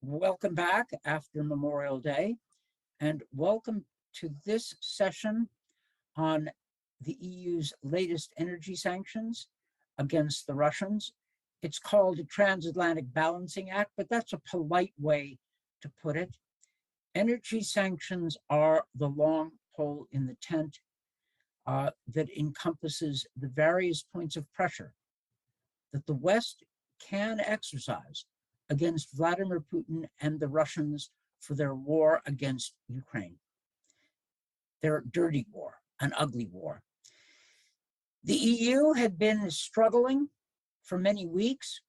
Welcome back after Memorial Day, and welcome to this session on the EU's latest energy sanctions against the Russians. It's called a transatlantic balancing act, but that's a polite way to put it. Energy sanctions are the long pole in the tent that encompasses the various points of pressure that the West can exercise against Vladimir Putin and the Russians for their war against Ukraine. Their dirty war, an ugly war. The EU had been struggling for many weeks,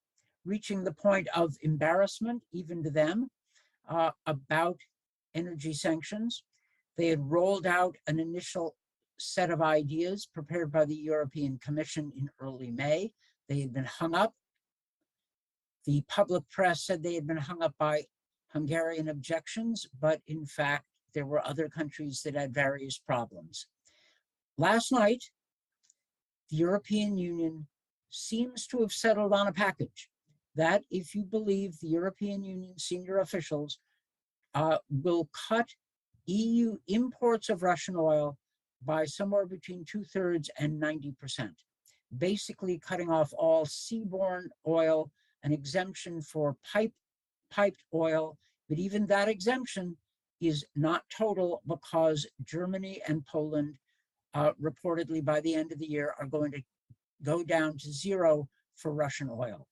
reaching the point of embarrassment, even to them, about energy sanctions. They had rolled out an initial set of ideas prepared by the European Commission in early May. They had been hung up. The public press said they had been hung up by Hungarian objections, but in fact, there were other countries that had various problems. Last night, the European Union seems to have settled on a package that, if you believe the European Union senior officials, will cut EU imports of Russian oil by somewhere between 2/3 and 90%, basically cutting off all seaborne oil, an exemption for piped oil, but even that exemption is not total because Germany and Poland, reportedly by the end of the year, are going to go down to zero for Russian oil.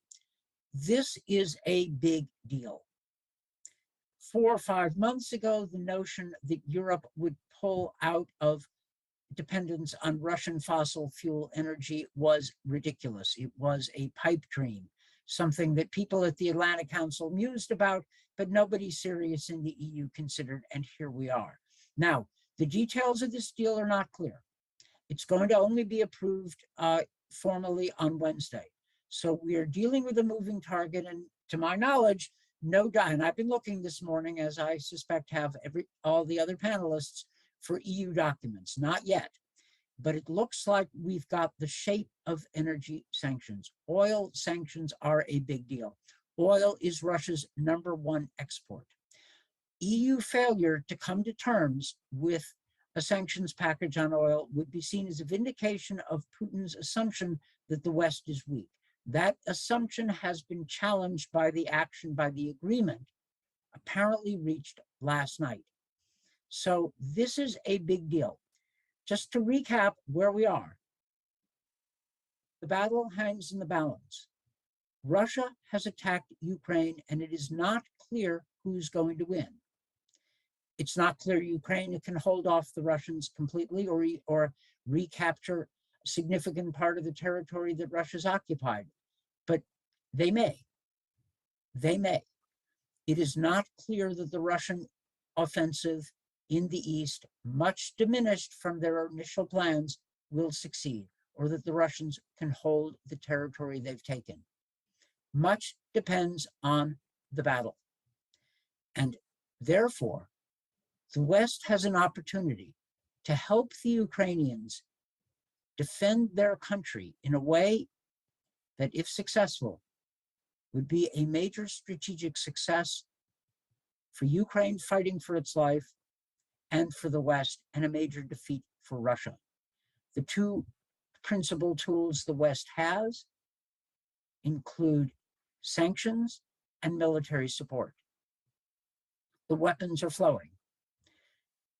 This is a big deal. 4 or 5 months ago, the notion that Europe would pull out of dependence on Russian fossil fuel energy was ridiculous. It was a pipe dream, something that people at the Atlantic Council mused about, but nobody serious in the EU considered, and here we are. Now, the details of this deal are not clear. It's going to only be approved formally on Wednesday. So we are dealing with a moving target, and to my knowledge, no doubt, and I've been looking this morning, as I suspect have all the other panelists, for EU documents. Not yet, but it looks like we've got the shape of energy sanctions. Oil sanctions are a big deal. Oil is Russia's #1 export. EU failure to come to terms with a sanctions package on oil would be seen as a vindication of Putin's assumption that the West is weak. That assumption has been challenged by the action, by the agreement apparently reached last night. So this is a big deal. Just to recap where we are, the battle hangs in the balance. Russia has attacked Ukraine, and it is not clear who's going to win. It's not clear Ukraine can hold off the Russians completely or recapture a significant part of the territory that Russia's occupied, but they may. They may. It is not clear that the Russian offensive in the east, much diminished from their initial plans, will succeed, or that the Russians can hold the territory they've taken. Much depends on the battle. And therefore, the West has an opportunity to help the Ukrainians defend their country in a way that, if successful, would be a major strategic success for Ukraine fighting for its life and for the West, and a major defeat for Russia. The two principal tools the West has include sanctions and military support. The weapons are flowing.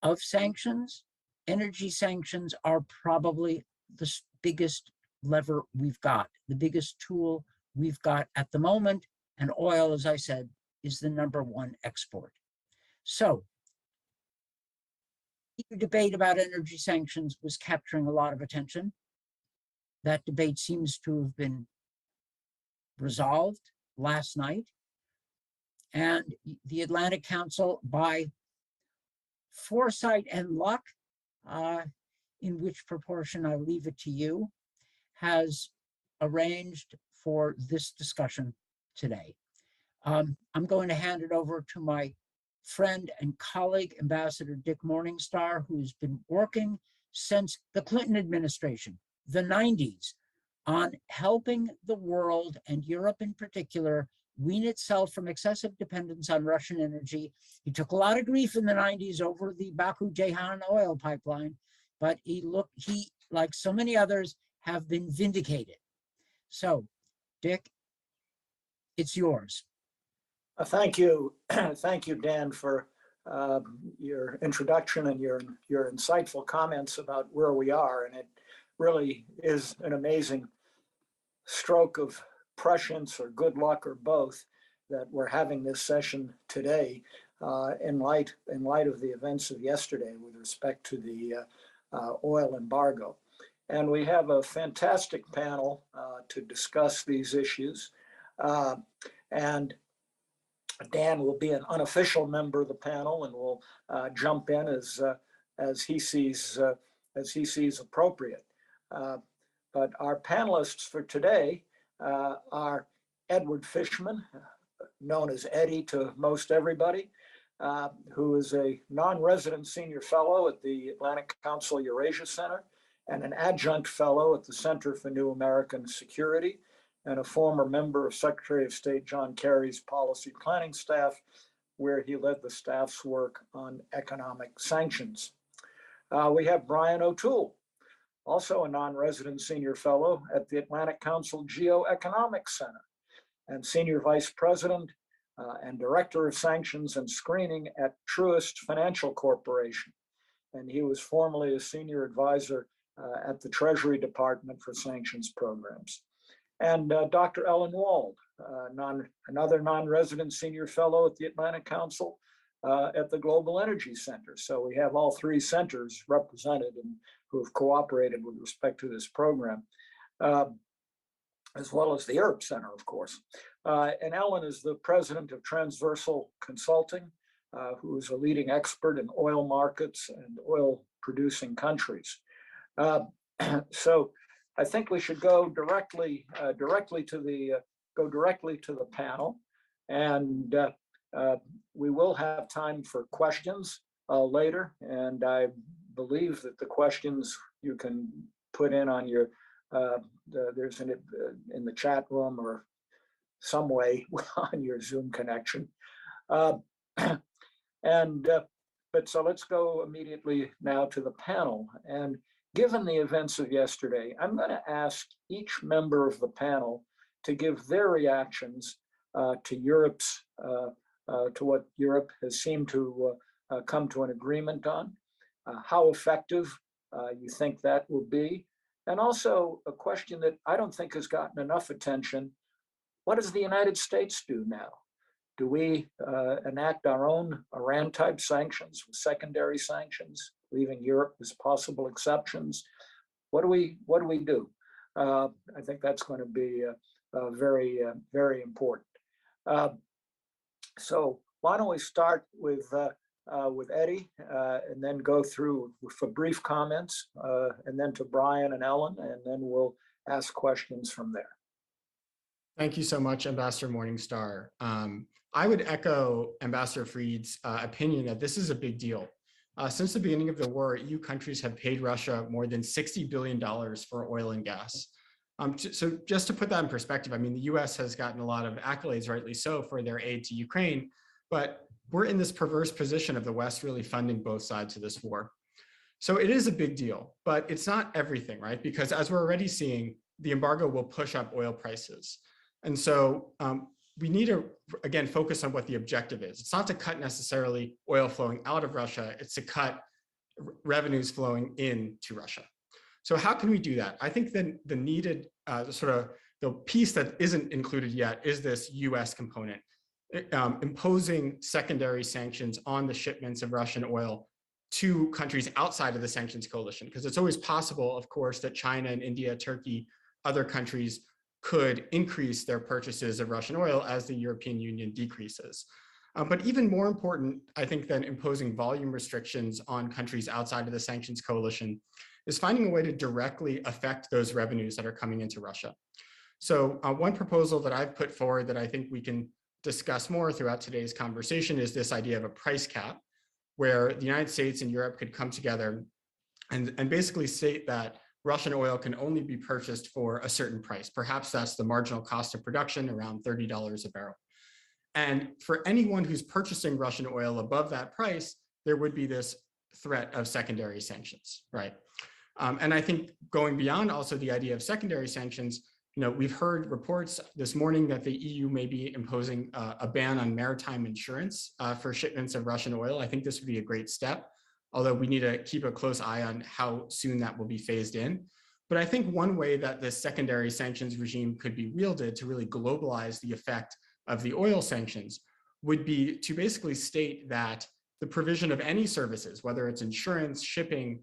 Of sanctions, energy sanctions are probably the biggest lever we've got, the biggest tool we've got at the moment, and oil, as I said, is the #1 export. So, the debate about energy sanctions was capturing a lot of attention. That debate seems to have been resolved last night. And the Atlantic Council, by foresight and luck, in which proportion I leave it to you, has arranged for this discussion today. I'm going to hand it over to my friend and colleague, Ambassador Dick Morningstar, who's been working since the Clinton administration, the 90s, on helping the world, and Europe in particular, wean itself from excessive dependence on Russian energy. He took a lot of grief in the 90s over the Baku-Ceyhan oil pipeline, but he, like so many others, have been vindicated. So, Dick, it's yours. Thank you. Thank you, Dan, for your introduction and your insightful comments about where we are. And it really is an amazing stroke of prescience or good luck or both that we're having this session today in light of the events of yesterday with respect to the oil embargo. And we have a fantastic panel to discuss these issues. And Dan will be an unofficial member of the panel and will jump in as he sees appropriate. But our panelists for today are Edward Fishman, known as Eddie to most everybody, who is a non-resident senior fellow at the Atlantic Council Eurasia Center and an adjunct fellow at the Center for New American Security, and a former member of Secretary of State John Kerry's policy planning staff, where he led the staff's work on economic sanctions. We have Brian O'Toole, also a non-resident senior fellow at the Atlantic Council Geoeconomics Center and senior vice president and director of sanctions and screening at Truist Financial Corporation. And he was formerly a senior advisor at the Treasury Department for sanctions programs. And Dr. Ellen Wald, another non-resident senior fellow at the Atlantic Council at the Global Energy Center. So we have all three centers represented and who have cooperated with respect to this program, as well as the Europe Center, of course. And Ellen is the president of Transversal Consulting, who is a leading expert in oil markets and oil producing countries. So I think we should go directly to the panel, and we will have time for questions later. And I believe that the questions you can put in on your there's in the chat room or some way on your Zoom connection. But so let's go immediately now to the panel. And given the events of yesterday, I'm going to ask each member of the panel to give their reactions to Europe's, to what Europe has seemed to come to an agreement on, how effective you think that will be, and also a question that I don't think has gotten enough attention: what does the United States do now? Do we enact our own Iran-type sanctions with secondary sanctions, leaving Europe as possible exceptions? What do we do? I think that's going to be very, very important. So why don't we start with Eddie, and then go through for brief comments, and then to Brian and Ellen, and then we'll ask questions from there. Thank you so much, Ambassador Morningstar. I would echo Ambassador Fried's opinion that this is a big deal. Since the beginning of the war, EU countries have paid Russia more than $60 billion for oil and gas. So just to put that in perspective, I mean, the US has gotten a lot of accolades, rightly so, for their aid to Ukraine, but we're in this perverse position of the West really funding both sides of this war. So it is a big deal, but it's not everything, right? Because as we're already seeing, the embargo will push up oil prices. And so we need to, again, focus on what the objective is. It's not to cut necessarily oil flowing out of Russia, it's to cut revenues flowing into Russia. So how can we do that? I think then the needed the piece that isn't included yet is this US component, imposing secondary sanctions on the shipments of Russian oil to countries outside of the sanctions coalition. Because it's always possible, of course, that China and India, Turkey, other countries could increase their purchases of Russian oil as the European Union decreases. But even more important, I think, than imposing volume restrictions on countries outside of the sanctions coalition is finding a way to directly affect those revenues that are coming into Russia. So one proposal that I've put forward that I think we can discuss more throughout today's conversation is this idea of a price cap, where the United States and Europe could come together and basically state that Russian oil can only be purchased for a certain price. Perhaps that's the marginal cost of production, around $30 a barrel. And for anyone who's purchasing Russian oil above that price, there would be this threat of secondary sanctions, right? And I think going beyond also the idea of secondary sanctions, we've heard reports this morning that the EU may be imposing a ban on maritime insurance for shipments of Russian oil. I think this would be a great step, although we need to keep a close eye on how soon that will be phased in. But I think one way that this secondary sanctions regime could be wielded to really globalize the effect of the oil sanctions would be to basically state that the provision of any services, whether it's insurance, shipping,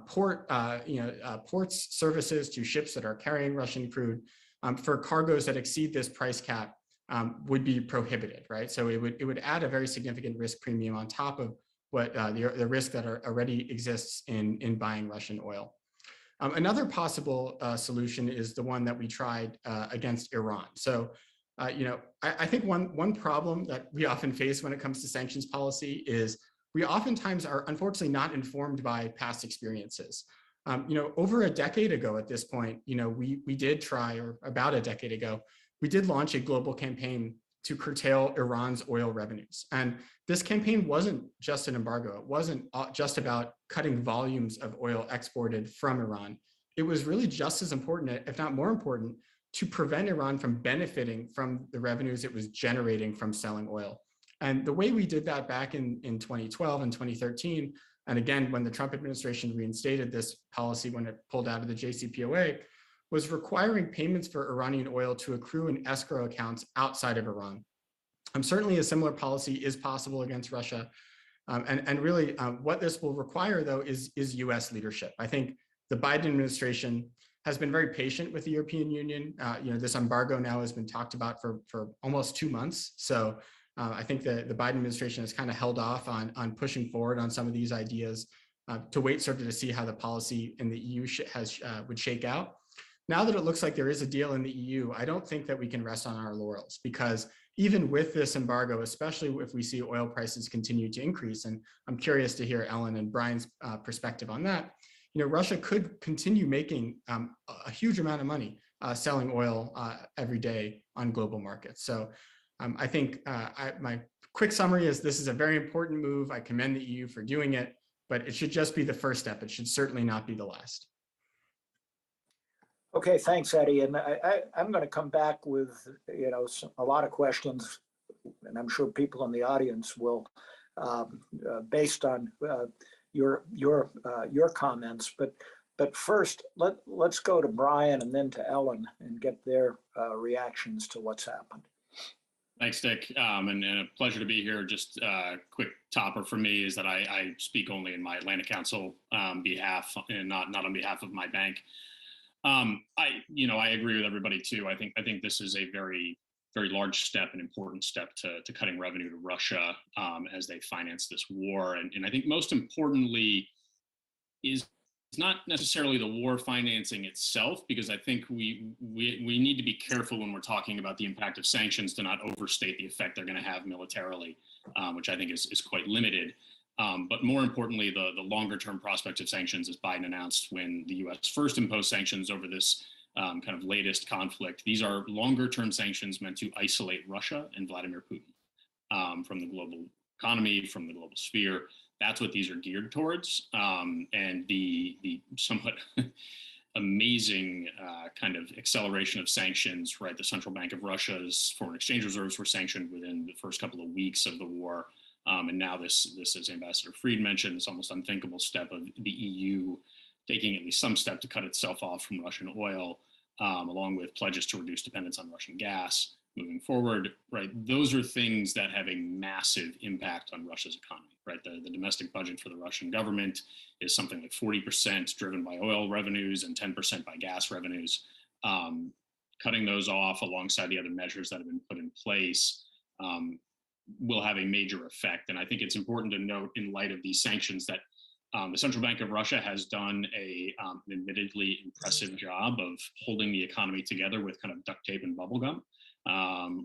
ports services to ships that are carrying Russian crude, for cargoes that exceed this price cap, would be prohibited, right? So it would add a very significant risk premium on top of what the risk that already exists in buying Russian oil. Another possible solution is the one that we tried against Iran. So, I think one problem that we often face when it comes to sanctions policy is we oftentimes are unfortunately not informed by past experiences. Over a decade ago at this point, we did try, or about a decade ago, we did launch a global campaign to curtail Iran's oil revenues. And this campaign wasn't just an embargo. It wasn't just about cutting volumes of oil exported from Iran. It was really just as important, if not more important, to prevent Iran from benefiting from the revenues it was generating from selling oil. And the way we did that back in 2012 and 2013, and again, when the Trump administration reinstated this policy when it pulled out of the JCPOA, was requiring payments for Iranian oil to accrue in escrow accounts outside of Iran. Certainly a similar policy is possible against Russia. And really what this will require, though, is US leadership. I think the Biden administration has been very patient with the European Union. This embargo now has been talked about for almost 2 months. So I think the Biden administration has kind of held off on pushing forward on some of these ideas to wait sort of to see how the policy in the EU would shake out. Now that it looks like there is a deal in the EU, I don't think that we can rest on our laurels, because even with this embargo, especially if we see oil prices continue to increase, and I'm curious to hear Ellen and Brian's perspective on that, Russia could continue making a huge amount of money selling oil every day on global markets. So I think my quick summary is this is a very important move. I commend the EU for doing it, but it should just be the first step. It should certainly not be the last. Okay, thanks, Eddie. And I'm going to come back with, a lot of questions, and I'm sure people in the audience will, based on your comments. But first, let's go to Brian and then to Ellen and get their reactions to what's happened. Thanks, Dick, and a pleasure to be here. Just a quick topper for me is that I speak only in my Atlantic Council behalf and not on behalf of my bank. I agree with everybody too. I think this is a very, very large step, an important step to cutting revenue to Russia as they finance this war. And I think most importantly is it's not necessarily the war financing itself, because I think we need to be careful when we're talking about the impact of sanctions to not overstate the effect they're going to have militarily, which I think is quite limited. But more importantly, the longer term prospect of sanctions, as Biden announced when the US first imposed sanctions over this kind of latest conflict. These are longer term sanctions meant to isolate Russia and Vladimir Putin from the global economy, from the global sphere. That's what these are geared towards. And the somewhat amazing kind of acceleration of sanctions, right? The Central Bank of Russia's foreign exchange reserves were sanctioned within the first couple of weeks of the war. And now this, as Ambassador Fried mentioned, this almost unthinkable step of the EU taking at least some step to cut itself off from Russian oil, along with pledges to reduce dependence on Russian gas moving forward, right? Those are things that have a massive impact on Russia's economy, right? The domestic budget for the Russian government is something like 40% driven by oil revenues and 10% by gas revenues. Cutting those off alongside the other measures that have been put in place will have a major effect. And I think it's important to note in light of these sanctions that the Central Bank of Russia has done an admittedly impressive job of holding the economy together with kind of duct tape and bubble gum,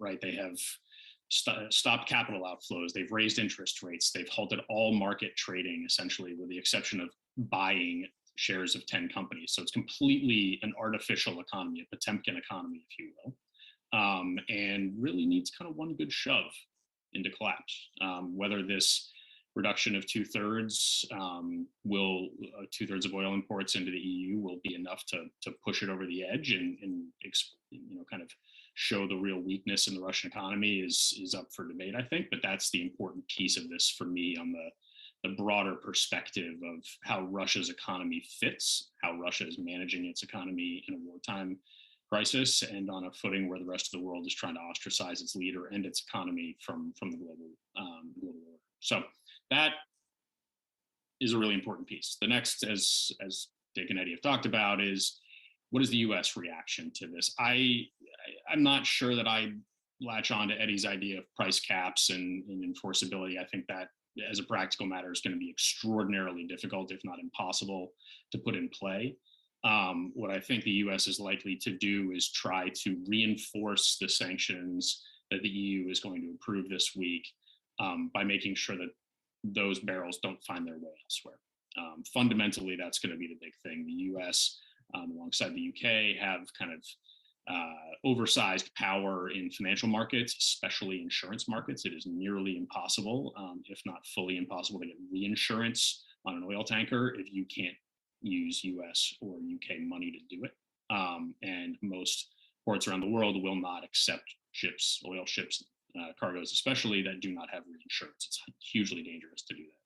right? They have stopped capital outflows. They've raised interest rates. They've halted all market trading, essentially, with the exception of buying shares of 10 companies. So it's completely an artificial economy, a Potemkin economy, if you will, and really needs kind of one good shove into collapse. Whether this reduction of two-thirds two-thirds of oil imports into the EU will be enough to push it over the edge and kind of show the real weakness in the Russian economy is up for debate, I think. But that's the important piece of this for me on the broader perspective of how Russia's economy fits, how Russia is managing its economy in a wartime crisis and on a footing where the rest of the world is trying to ostracize its leader and its economy from the global order. So that is a really important piece. The next, as Dick and Eddie have talked about, is what is the U.S. reaction to this? I'm not sure that I latch on to Eddie's idea of price caps and enforceability. I think that as a practical matter is going to be extraordinarily difficult, if not impossible, to put in play. What I think the U.S. is likely to do is try to reinforce the sanctions that the EU is going to approve this week by making sure that those barrels don't find their way elsewhere. Fundamentally, that's going to be the big thing. The U.S., alongside the UK, have kind of oversized power in financial markets, especially insurance markets. It is nearly impossible, if not fully impossible, to get reinsurance on an oil tanker if you can't use US or UK money to do it. And most ports around the world will not accept ships, oil ships, cargoes especially, that do not have reinsurance. It's hugely dangerous to do that.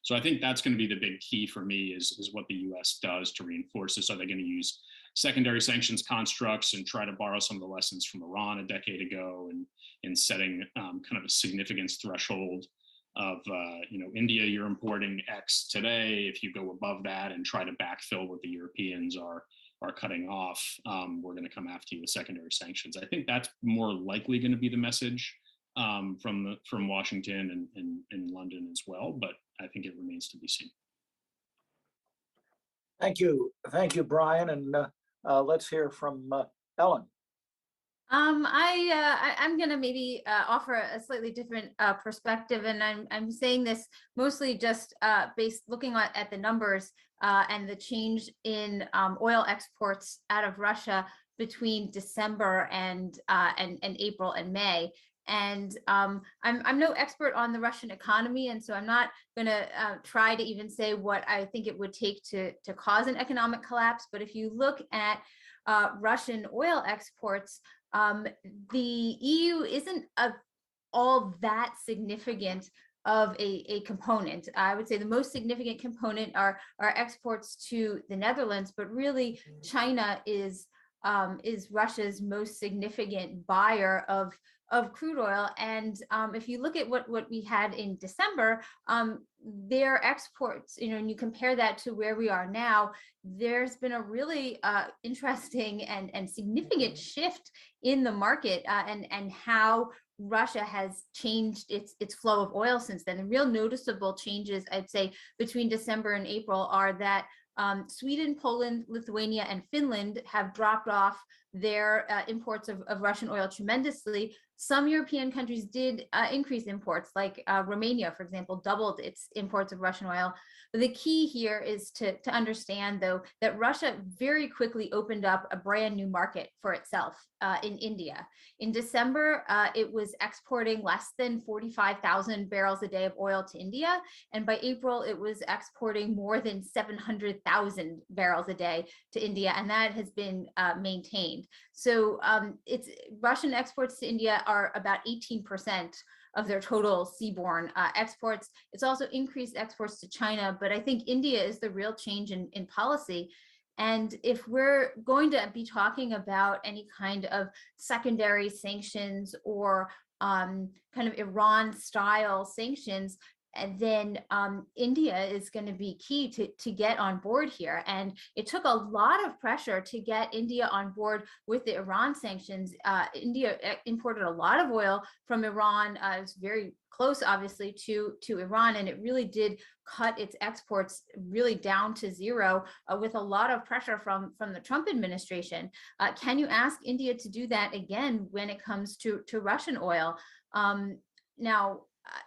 So I think that's going to be the big key for me is what the US does to reinforce this. Are they going to use secondary sanctions constructs and try to borrow some of the lessons from Iran a decade ago and in setting kind of a significance threshold of, India, you're importing X today. If you go above that and try to backfill what the Europeans are cutting off, we're going to come after you with secondary sanctions. I think that's more likely going to be the message from Washington and London as well, but I think it remains to be seen. Thank you, Brian, and let's hear from Ellen. I'm going to maybe offer a slightly different perspective, and I'm saying this mostly just based looking at the numbers and the change in oil exports out of Russia between December and April and May. And I'm no expert on the Russian economy, and so I'm not going to try to even say what I think it would take to cause an economic collapse. But if you look at Russian oil exports, the EU isn't all that significant of a component. I would say the most significant component are exports to the Netherlands, but really China is Russia's most significant buyer of crude oil. And if you look at what we had in December, their exports, and you compare that to where we are now, there's been a really interesting and significant shift in the market and how Russia has changed its flow of oil since then. The real noticeable changes, I'd say, between December and April are that Sweden, Poland, Lithuania, and Finland have dropped off their imports of Russian oil tremendously. Some European countries did increase imports, like Romania, for example, doubled its imports of Russian oil. But the key here is to understand, though, that Russia very quickly opened up a brand new market for itself in India. In December, it was exporting less than 45,000 barrels a day of oil to India. And by April, it was exporting more than 700,000 barrels a day to India. And that has been maintained. So it's Russian exports to India are about 18% of their total seaborne exports. It's also increased exports to China, but I think India is the real change in policy. And if we're going to be talking about any kind of secondary sanctions or kind of Iran-style sanctions, and then India is going to be key to get on board here. And it took a lot of pressure to get India on board with the Iran sanctions. India imported a lot of oil from Iran. It was very close, obviously, to Iran, and it really did cut its exports really down to zero with a lot of pressure from the Trump administration. Can you ask India to do that again when it comes to Russian oil? Now,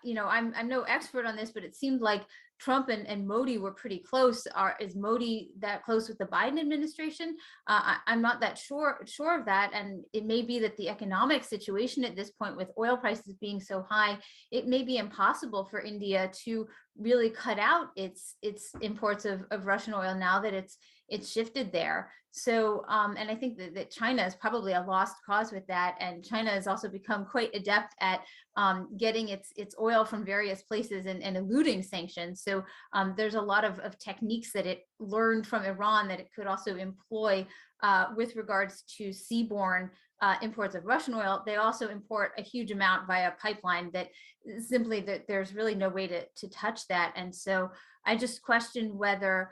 I'm no expert on this, but it seemed like Trump and Modi were pretty close. Is Modi that close with the Biden administration? I'm not that sure of that, and it may be that the economic situation at this point, with oil prices being so high, it may be impossible for India to really cut out its imports of Russian oil now that it's shifted there. So, and I think that China is probably a lost cause with that. And China has also become quite adept at getting its oil from various places and eluding sanctions. So there's a lot of techniques that it learned from Iran that it could also employ with regards to seaborne imports of Russian oil. They also import a huge amount via pipeline that simply that there's really no way to touch that. And so I just question whether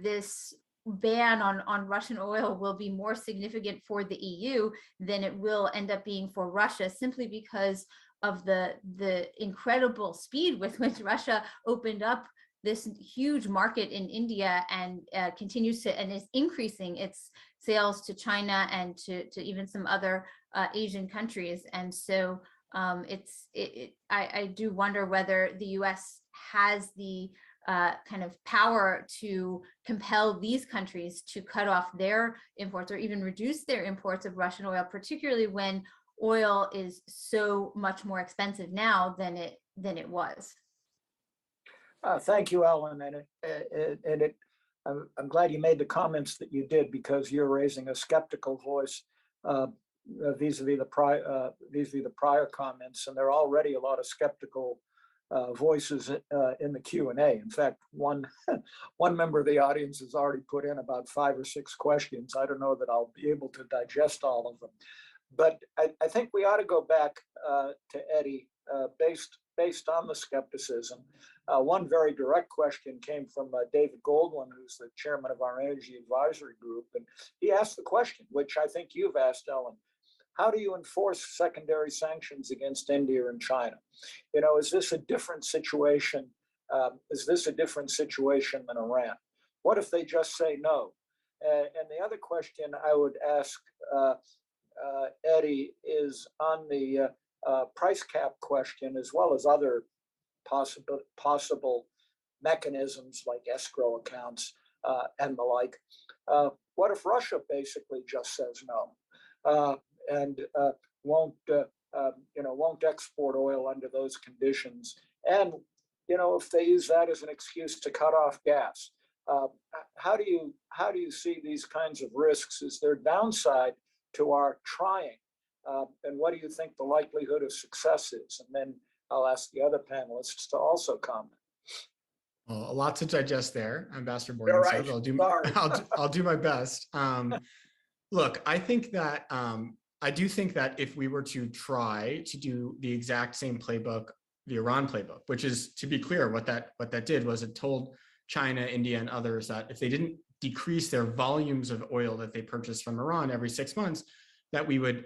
this ban on Russian oil will be more significant for the EU than it will end up being for Russia, simply because of the incredible speed with which Russia opened up this huge market in India and continues to and is increasing its sales to China and to even some other Asian countries. And so I do wonder whether the US has the kind of power to compel these countries to cut off their imports or even reduce their imports of Russian oil, particularly when oil is so much more expensive now than it was. Thank you, Ellen. I'm glad you made the comments that you did, because you're raising a skeptical voice vis-a-vis the prior comments, and there are already a lot of skeptical voices in the Q&A. In fact, one member of the audience has already put in about 5 or 6 questions. I don't know that I'll be able to digest all of them, but I think we ought to go back to Eddie based on the skepticism. One very direct question came from David Goldwyn, who's the chairman of our Energy Advisory Group, and he asked the question, which I think you've asked, Ellen. How do you enforce secondary sanctions against India and China? Is this a different situation? Is this a different situation than Iran? What if they just say no? And the other question I would ask Eddie is on the price cap question, as well as other possible mechanisms like escrow accounts and the like. What if Russia basically just says no? And won't export oil under those conditions? And if they use that as an excuse to cut off gas, how do you see these kinds of risks? Is there downside to our trying? And what do you think the likelihood of success is? And then I'll ask the other panelists to also comment. Well, a lot to digest there, Ambassador Morningstar. Right. I'll do my best. Look, I think that I do think that if we were to try to do the exact same playbook, the Iran playbook, which is, to be clear, what that did was it told China, India, and others that if they didn't decrease their volumes of oil that they purchased from Iran every 6 months, that we would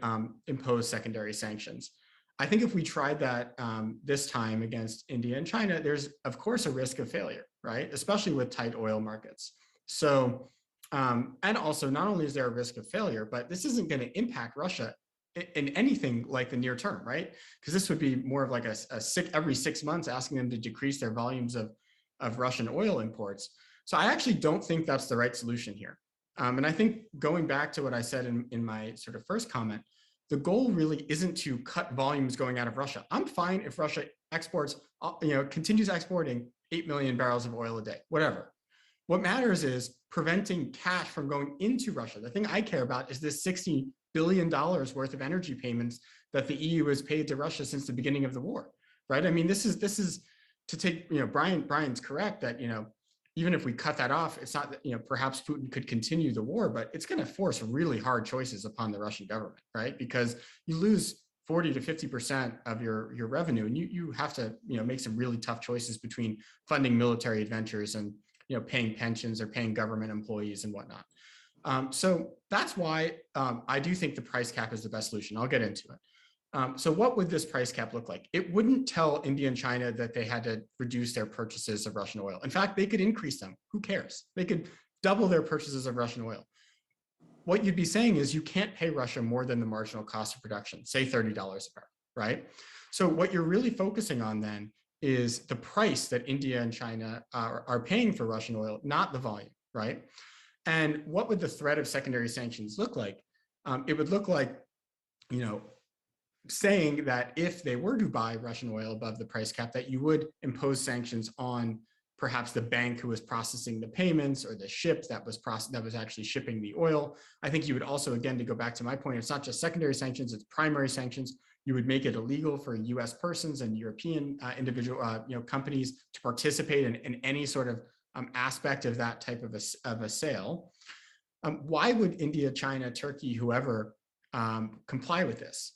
impose secondary sanctions. I think if we tried that this time against India and China, there's of course a risk of failure, right? Especially with tight oil markets. So, and also not only is there a risk of failure, but this isn't going to impact Russia in anything like the near term, right? Because this would be more of like every 6 months asking them to decrease their volumes of Russian oil imports. So I actually don't think that's the right solution here. And I think going back to what I said in my sort of first comment, the goal really isn't to cut volumes going out of Russia. I'm fine if Russia exports, continues exporting 8 million barrels of oil a day, whatever. What matters is preventing cash from going into Russia. The thing I care about is this $60 billion worth of energy payments that the EU has paid to Russia since the beginning of the war, right? I mean, this is to take, Brian's correct that, even if we cut that off, it's not that, perhaps Putin could continue the war, but it's going to force really hard choices upon the Russian government, right? Because you lose 40 to 50% of your revenue, and you have to, make some really tough choices between funding military adventures and, paying pensions or paying government employees and whatnot. So that's why I do think the price cap is the best solution. I'll get into it. So what would this price cap look like? It wouldn't tell India and China that they had to reduce their purchases of Russian oil. In fact, they could increase them. Who cares? They could double their purchases of Russian oil. What you'd be saying is you can't pay Russia more than the marginal cost of production, say $30 a barrel, right? So what you're really focusing on then is the price that India and China are paying for Russian oil, not the volume, right? And what would the threat of secondary sanctions look like? It would look like, saying that if they were to buy Russian oil above the price cap, that you would impose sanctions on perhaps the bank who was processing the payments or the ship that was actually shipping the oil. I think you would also, again, to go back to my point, it's not just secondary sanctions, it's primary sanctions. You would make it illegal for US persons and European individual companies to participate in any sort of aspect of that type of a sale. Why would India, China, Turkey, whoever comply with this?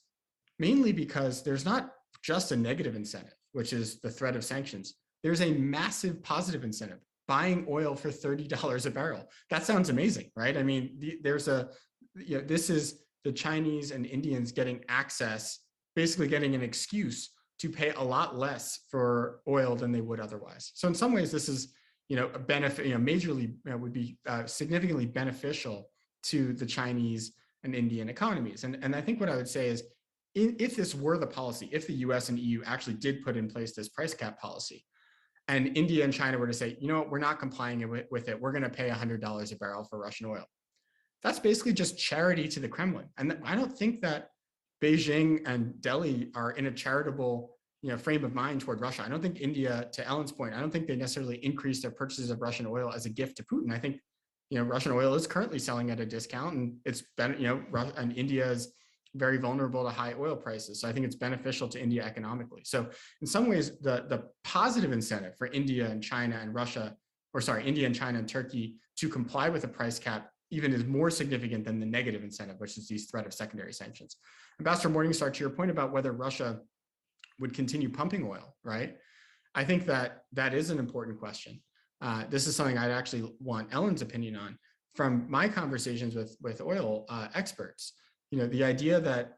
Mainly because there's not just a negative incentive, which is the threat of sanctions. There's a massive positive incentive, buying oil for $30 a barrel. That sounds amazing, right? I mean, this is the Chinese and Indians getting access, basically getting an excuse to pay a lot less for oil than they would otherwise. So in some ways, this is, a benefit, majorly would be significantly beneficial to the Chinese and Indian economies. And I think what I would say is, if this were the policy, if the US and EU actually did put in place this price cap policy, and India and China were to say, we're not complying with it, we're going to pay $100 a barrel for Russian oil. That's basically just charity to the Kremlin. And I don't think that Beijing and Delhi are in a charitable frame of mind toward Russia. I don't think India, to Ellen's point, I don't think they necessarily increase their purchases of Russian oil as a gift to Putin. I think Russian oil is currently selling at a discount, and it's been, and India is very vulnerable to high oil prices. So I think it's beneficial to India economically. So in some ways, the positive incentive for India and China and Russia, India and China and Turkey to comply with a price cap even is more significant than the negative incentive, which is these threat of secondary sanctions. Ambassador Morningstar, to your point about whether Russia would continue pumping oil, right? I think that is an important question. This is something I'd actually want Ellen's opinion on. From my conversations with oil experts, the idea that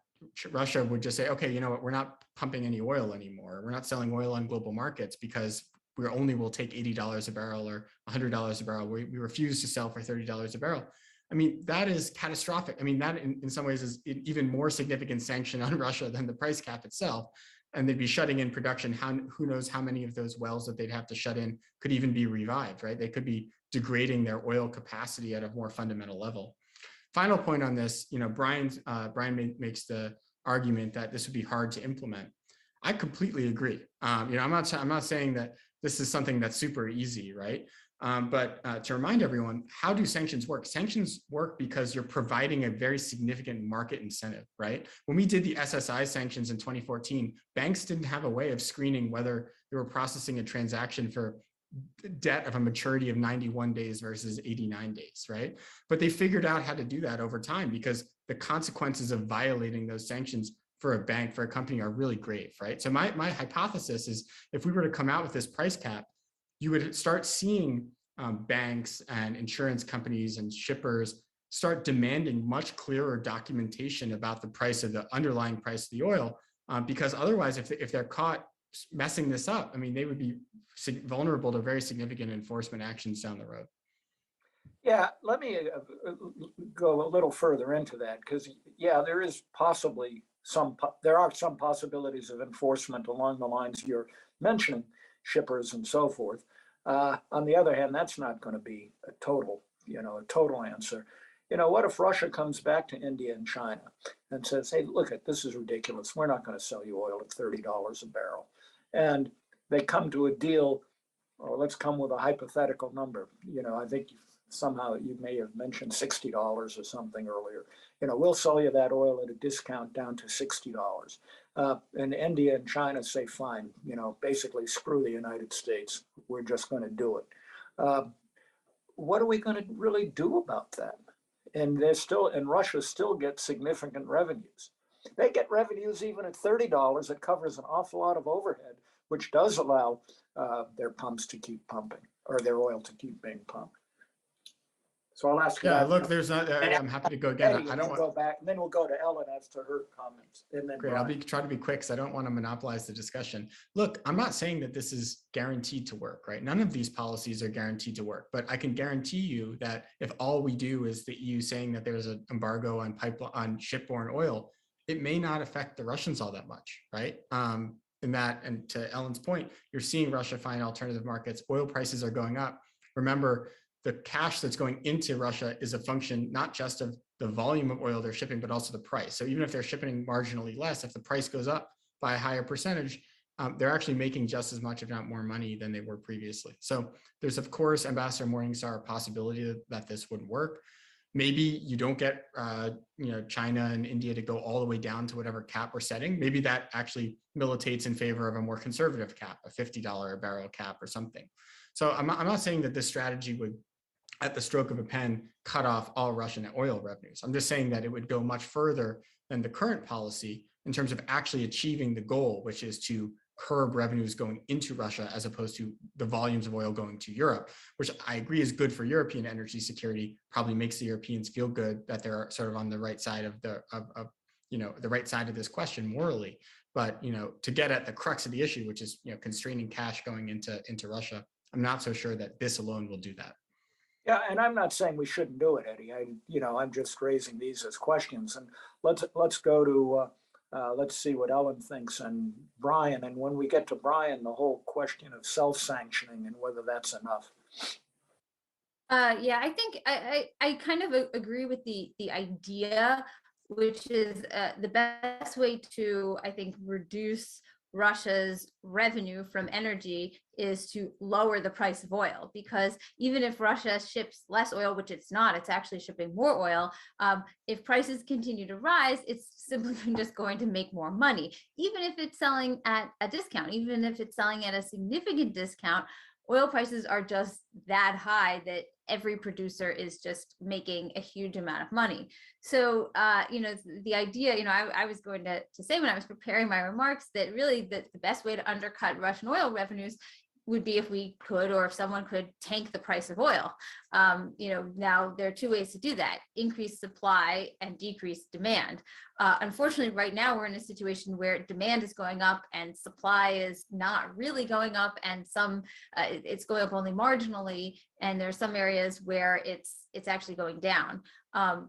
Russia would just say, okay, we're not pumping any oil anymore. We're not selling oil on global markets because we only will take $80 a barrel or $100 a barrel. We refuse to sell for $30 a barrel. I mean, that is catastrophic. I mean, that in some ways is an even more significant sanction on Russia than the price cap itself. And they'd be shutting in production. Who knows how many of those wells that they'd have to shut in could even be revived, right? They could be degrading their oil capacity at a more fundamental level. Final point on this, Brian makes the argument that this would be hard to implement. I completely agree. I'm not saying that this is something that's super easy, right? But to remind everyone, how do sanctions work? Sanctions work because you're providing a very significant market incentive, right? When we did the SSI sanctions in 2014, banks didn't have a way of screening whether they were processing a transaction for debt of a maturity of 91 days versus 89 days, right? But they figured out how to do that over time because the consequences of violating those sanctions for a bank, for a company are really grave, right? So my hypothesis is if we were to come out with this price cap, you would start seeing banks and insurance companies and shippers start demanding much clearer documentation about the price of the underlying price of the oil, because otherwise, if they're caught messing this up, I mean, they would be vulnerable to very significant enforcement actions down the road. Yeah, let me go a little further into that because, yeah, there is possibly there are some possibilities of enforcement along the lines you're mentioning, shippers and so forth. On the other hand, that's not going to be a total answer. What if Russia comes back to India and China and says, hey, look, this is ridiculous. We're not going to sell you oil at $30 a barrel. And they come to a deal, or let's come with a hypothetical number. I think somehow you may have mentioned $60 or something earlier. We'll sell you that oil at a discount down to $60. And India and China say, fine, basically screw the United States. We're just going to do it. What are we going to really do about that? And Russia still gets significant revenues. They get revenues even at $30. It covers an awful lot of overhead, which does allow their pumps to keep pumping, or their oil to keep being pumped. So I'll ask you. Yeah, look, there's not. I'm happy to go again. I don't want to go back, and then we'll go to Ellen as to her comments, and then great. I'll try to be quick because I don't want to monopolize the discussion. Look, I'm not saying that this is guaranteed to work, right? None of these policies are guaranteed to work, but I can guarantee you that if all we do is the EU saying that there's an embargo on shipborne oil, it may not affect the Russians all that much, right? In that, and to Ellen's point, you're seeing Russia find alternative markets. Oil prices are going up. Remember, the cash that's going into Russia is a function not just of the volume of oil they're shipping, but also the price. So even if they're shipping marginally less, if the price goes up by a higher percentage, they're actually making just as much, if not more money than they were previously. So there's, of course, Ambassador Morningstar, a possibility that this would work. Maybe you don't get China and India to go all the way down to whatever cap we're setting. Maybe that actually militates in favor of a more conservative cap, a $50 a barrel cap or something. So I'm not saying that this strategy would, at the stroke of a pen, cut off all Russian oil revenues. I'm just saying that it would go much further than the current policy in terms of actually achieving the goal, which is to curb revenues going into Russia as opposed to the volumes of oil going to Europe, which I agree is good for European energy security, probably makes the Europeans feel good that they're sort of on the right side of the right side of this question morally. But to get at the crux of the issue, which is constraining cash going into Russia, I'm not so sure that this alone will do that. Yeah, and I'm not saying we shouldn't do it, Eddie. I'm just raising these as questions, and let's go to let's see what Ellen thinks and Brian. And when we get to Brian, the whole question of self-sanctioning and whether that's enough. Yeah, I think I kind of agree with the idea, which is the best way to, I think, reduce Russia's revenue from energy is to lower the price of oil, because even if Russia ships less oil, which it's not, it's actually shipping more oil. If prices continue to rise, it's simply just going to make more money, even if it's selling at a discount, even if it's selling at a significant discount. Oil prices are just that high that every producer is just making a huge amount of money. So, the idea, I was going to say when I was preparing my remarks that really the best way to undercut Russian oil revenues would be if we could, or if someone could tank the price of oil. Now there are two ways to do that: increase supply and decrease demand. Unfortunately, right now we're in a situation where demand is going up and supply is not really going up, and it's going up only marginally, and there are some areas where it's actually going down.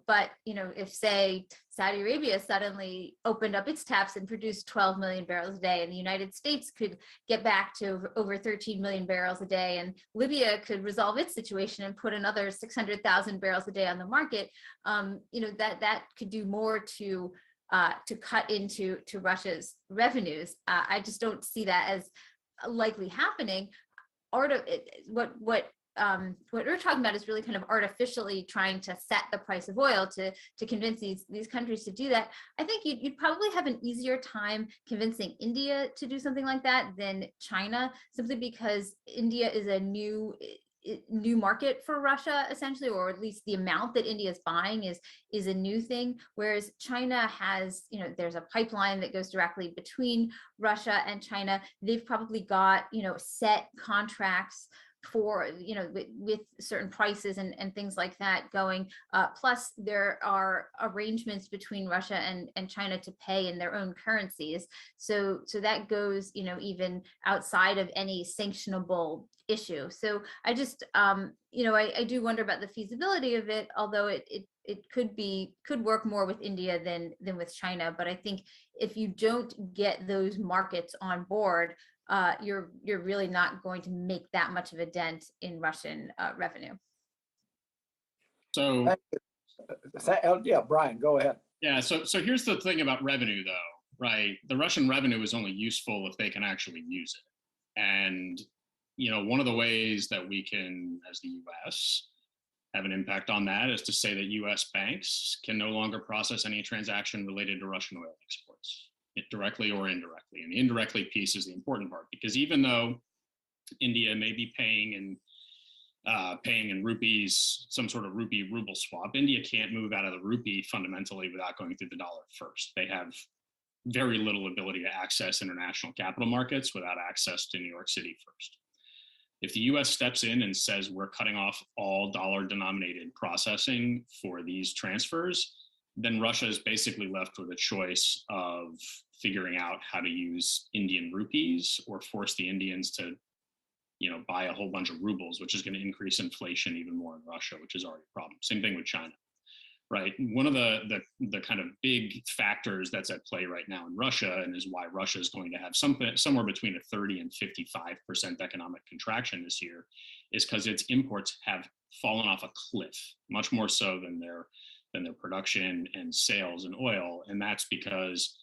But if, say, Saudi Arabia suddenly opened up its taps and produced 12 million barrels a day, and the United States could get back to over 13 million barrels a day, and Libya could resolve its situation and put another 600,000 barrels a day on the market, that could do more to cut into Russia's revenues. I just don't see that as likely happening. What we're talking about is really kind of artificially trying to set the price of oil to convince these countries to do that. I think you'd probably have an easier time convincing India to do something like that than China, simply because India is a new market for Russia, essentially, or at least the amount that India is buying is a new thing. Whereas China has, there's a pipeline that goes directly between Russia and China. They've probably got, set contracts for, with certain prices and things like that going. Plus, there are arrangements between Russia and China to pay in their own currencies. So that goes, even outside of any sanctionable issue. So I just, I do wonder about the feasibility of it, although it could work more with India than with China. But I think if you don't get those markets on board, you're really not going to make that much of a dent in Russian revenue. So, yeah, Brian, go ahead. Yeah, so here's the thing about revenue, though, right? The Russian revenue is only useful if they can actually use it. And, one of the ways that we can, as the US, have an impact on that is to say that US banks can no longer process any transaction related to Russian oil exports, directly or indirectly. And the indirectly piece is the important part, because even though India may be paying in rupees, some sort of rupee-ruble swap, India can't move out of the rupee fundamentally without going through the dollar first. They have very little ability to access international capital markets without access to New York City first. If the US steps in and says we're cutting off all dollar-denominated processing for these transfers, then Russia is basically left with a choice of figuring out how to use Indian rupees or force the Indians to, buy a whole bunch of rubles, which is going to increase inflation even more in Russia, which is already a problem. Same thing with China. right? One of the kind of big factors that's at play right now in Russia, and is why Russia is going to have somewhere between a 30 and 55% economic contraction this year, is because its imports have fallen off a cliff, much more so than their production and sales in oil, and that's because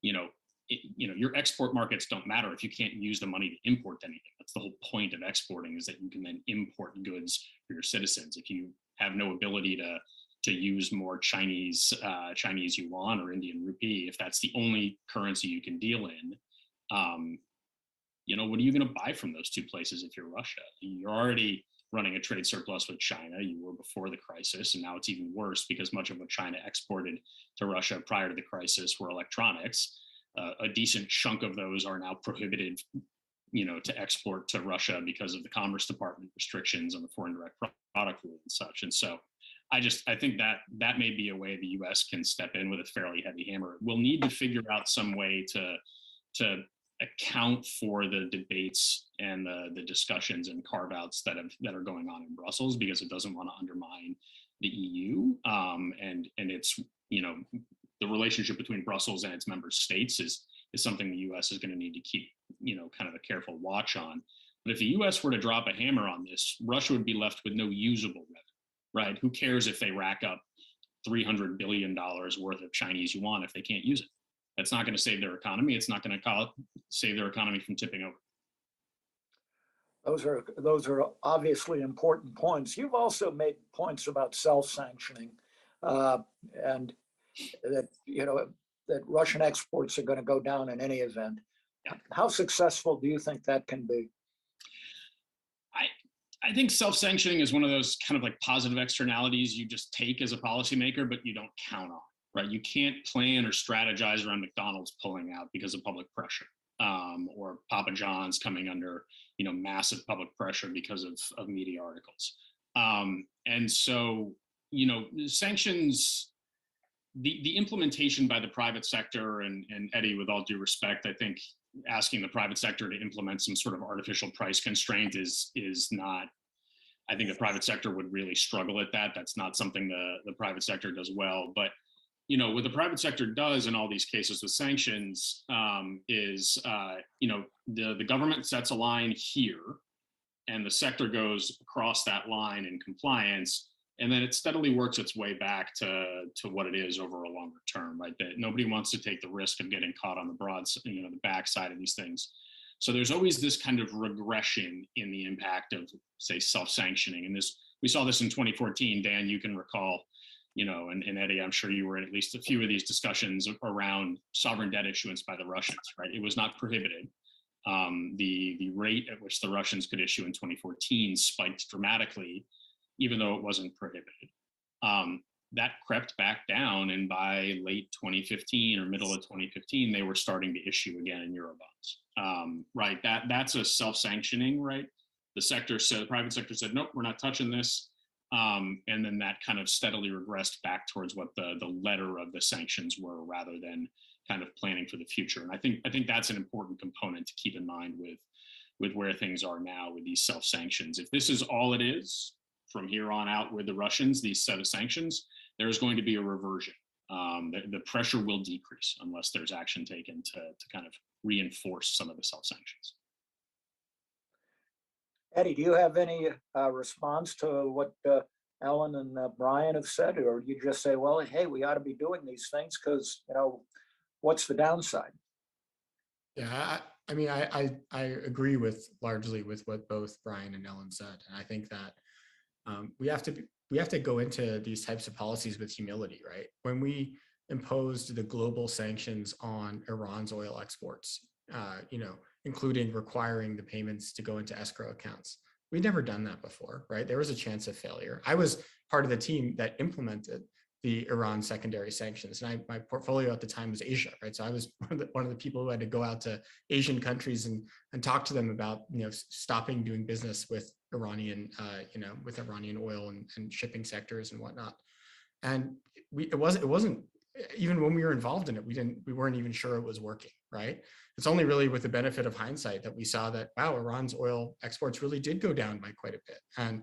your export markets don't matter if you can't use the money to import anything. That's the whole point of exporting, is that you can then import goods for your citizens. If you have no ability to use more Chinese yuan or Indian rupee, if that's the only currency you can deal in, what are you going to buy from those two places if you're Russia? You're already running a trade surplus with China. You were before the crisis, and now it's even worse because much of what China exported to Russia prior to the crisis were electronics. A decent chunk of those are now prohibited, to export to Russia because of the Commerce Department restrictions on the foreign direct product rule and such. And so I think that may be a way the U.S. can step in with a fairly heavy hammer. We'll need to figure out some way to account for the debates and the discussions and carve-outs that are going on in Brussels, because it doesn't want to undermine the EU, and it's the relationship between Brussels and its member states is something the U.S. is going to need to keep kind of a careful watch on. But if the U.S. were to drop a hammer on this, Russia would be left with no usable revenue, right? Who cares if they rack up $300 billion worth of Chinese yuan if they can't use it? That's not going to save their economy. It's not going to save their economy from tipping over. Those are obviously important points. You've also made points about self-sanctioning, and that that Russian exports are going to go down in any event. Yeah. How successful do you think that can be? I think self-sanctioning is one of those kind of like positive externalities you just take as a policymaker, but you don't count on, right? You can't plan or strategize around McDonald's pulling out because of public pressure, or Papa John's coming under, massive public pressure because of media articles. And so, sanctions, the implementation by the private sector, and Eddie, with all due respect, I think asking the private sector to implement some sort of artificial price constraint is not, I think the private sector would really struggle at that. That's not something the private sector does well. But, what the private sector does in all these cases with sanctions is, the government sets a line here, and the sector goes across that line in compliance. And then it steadily works its way back to what it is over a longer term, right? That nobody wants to take the risk of getting caught on the backside of these things. So there's always this kind of regression in the impact of, say, self-sanctioning. And we saw this in 2014. Dan, you can recall, and Eddie, I'm sure you were in at least a few of these discussions around sovereign debt issuance by the Russians, right? It was not prohibited. The rate at which the Russians could issue in 2014 spiked dramatically, even though it wasn't prohibited. That crept back down, and by late 2015 or middle of 2015, they were starting to issue again in Eurobonds. Right, that's a self-sanctioning, right? The private sector said, nope, we're not touching this. And then that kind of steadily regressed back towards what the letter of the sanctions were, rather than kind of planning for the future. And I think that's an important component to keep in mind with where things are now with these self-sanctions. If this is all it is from here on out with the Russians, these set of sanctions, there's going to be a reversion. The pressure will decrease unless there's action taken to kind of reinforce some of the self-sanctions. Eddie, do you have any response to what Ellen and Brian have said, or you just say, well, hey, we ought to be doing these things because, what's the downside? Yeah, I mean, I agree largely with what both Brian and Ellen said. And I think that we have to go into these types of policies with humility, right? When we imposed the global sanctions on Iran's oil exports, including requiring the payments to go into escrow accounts, we'd never done that before, right? There was a chance of failure. I was part of the team that implemented the Iran secondary sanctions, and my portfolio at the time was Asia, right? So I was one of the people who had to go out to Asian countries and talk to them about stopping doing business with Iranian oil and shipping sectors and whatnot. And it wasn't even when we were involved in it, we weren't even sure it was working, right? It's only really with the benefit of hindsight that we saw that, wow, Iran's oil exports really did go down by quite a bit. And,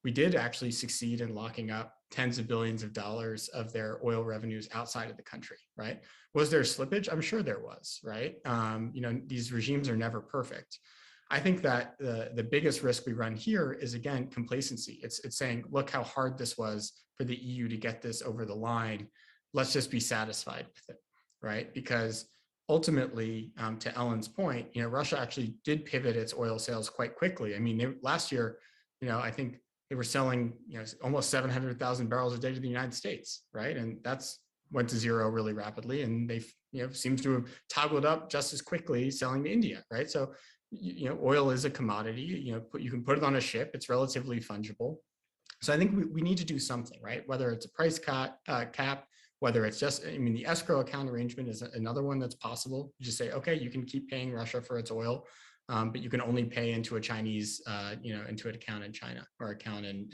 we did actually succeed in locking up tens of billions of dollars of their oil revenues outside of the country, right? Was there slippage? I'm sure there was, right? These regimes are never perfect. I think that the biggest risk we run here is, again, complacency. It's saying, look how hard this was for the EU to get this over the line. Let's just be satisfied with it, right? Because ultimately, to Ellen's point, Russia actually did pivot its oil sales quite quickly. I mean, last year, I think they were selling, almost 700,000 barrels a day to the United States, right? And that's went to zero really rapidly, and they, seems to have toggled up just as quickly selling to India, right? So, oil is a commodity. You can put it on a ship; it's relatively fungible. So I think we need to do something, right? Whether it's a price cap, whether it's just, the escrow account arrangement is another one that's possible. You just say, okay, you can keep paying Russia for its oil, but you can only pay into a Chinese, into an account in China or account in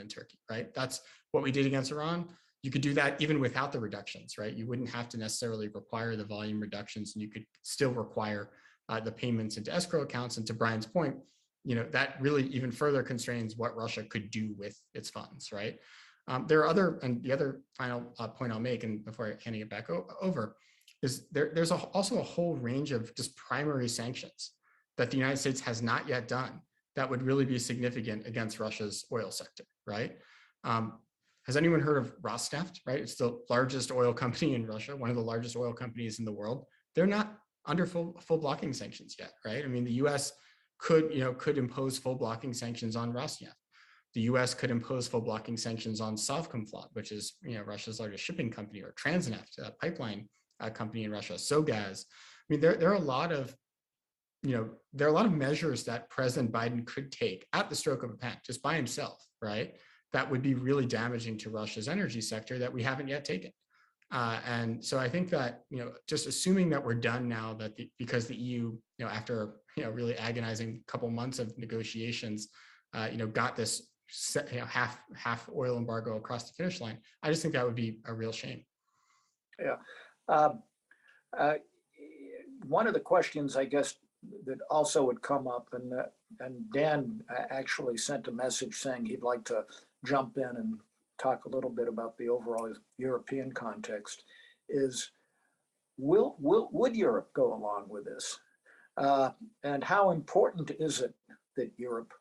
Turkey, right? That's what we did against Iran. You could do that even without the reductions, right? You wouldn't have to necessarily require the volume reductions, and you could still require the payments into escrow accounts. And to Brian's point, that really even further constrains what Russia could do with its funds, right? There are the other final point I'll make, and before handing it back over, is there's also a whole range of just primary sanctions that the United States has not yet done that would really be significant against Russia's oil sector, right? Has anyone heard of Rosneft, right? It's the largest oil company in Russia, one of the largest oil companies in the world. They're not under full blocking sanctions yet, right? The US could impose full blocking sanctions on Rosneft. The US could impose full blocking sanctions on Sovcomflot, which is Russia's largest shipping company, or Transneft, a pipeline company in Russia, Sogaz. There are a lot of measures that President Biden could take at the stroke of a pen, just by himself, right? That would be really damaging to Russia's energy sector that we haven't yet taken. And so I think that, just assuming that we're done now, because the EU, after, really agonizing couple months of negotiations, got this half oil embargo across the finish line, I just think that would be a real shame. Yeah. One of the questions, I guess, that also would come up, and Dan actually sent a message saying he'd like to jump in and talk a little bit about the overall European context, is would Europe go along with this? And how important is it that Europe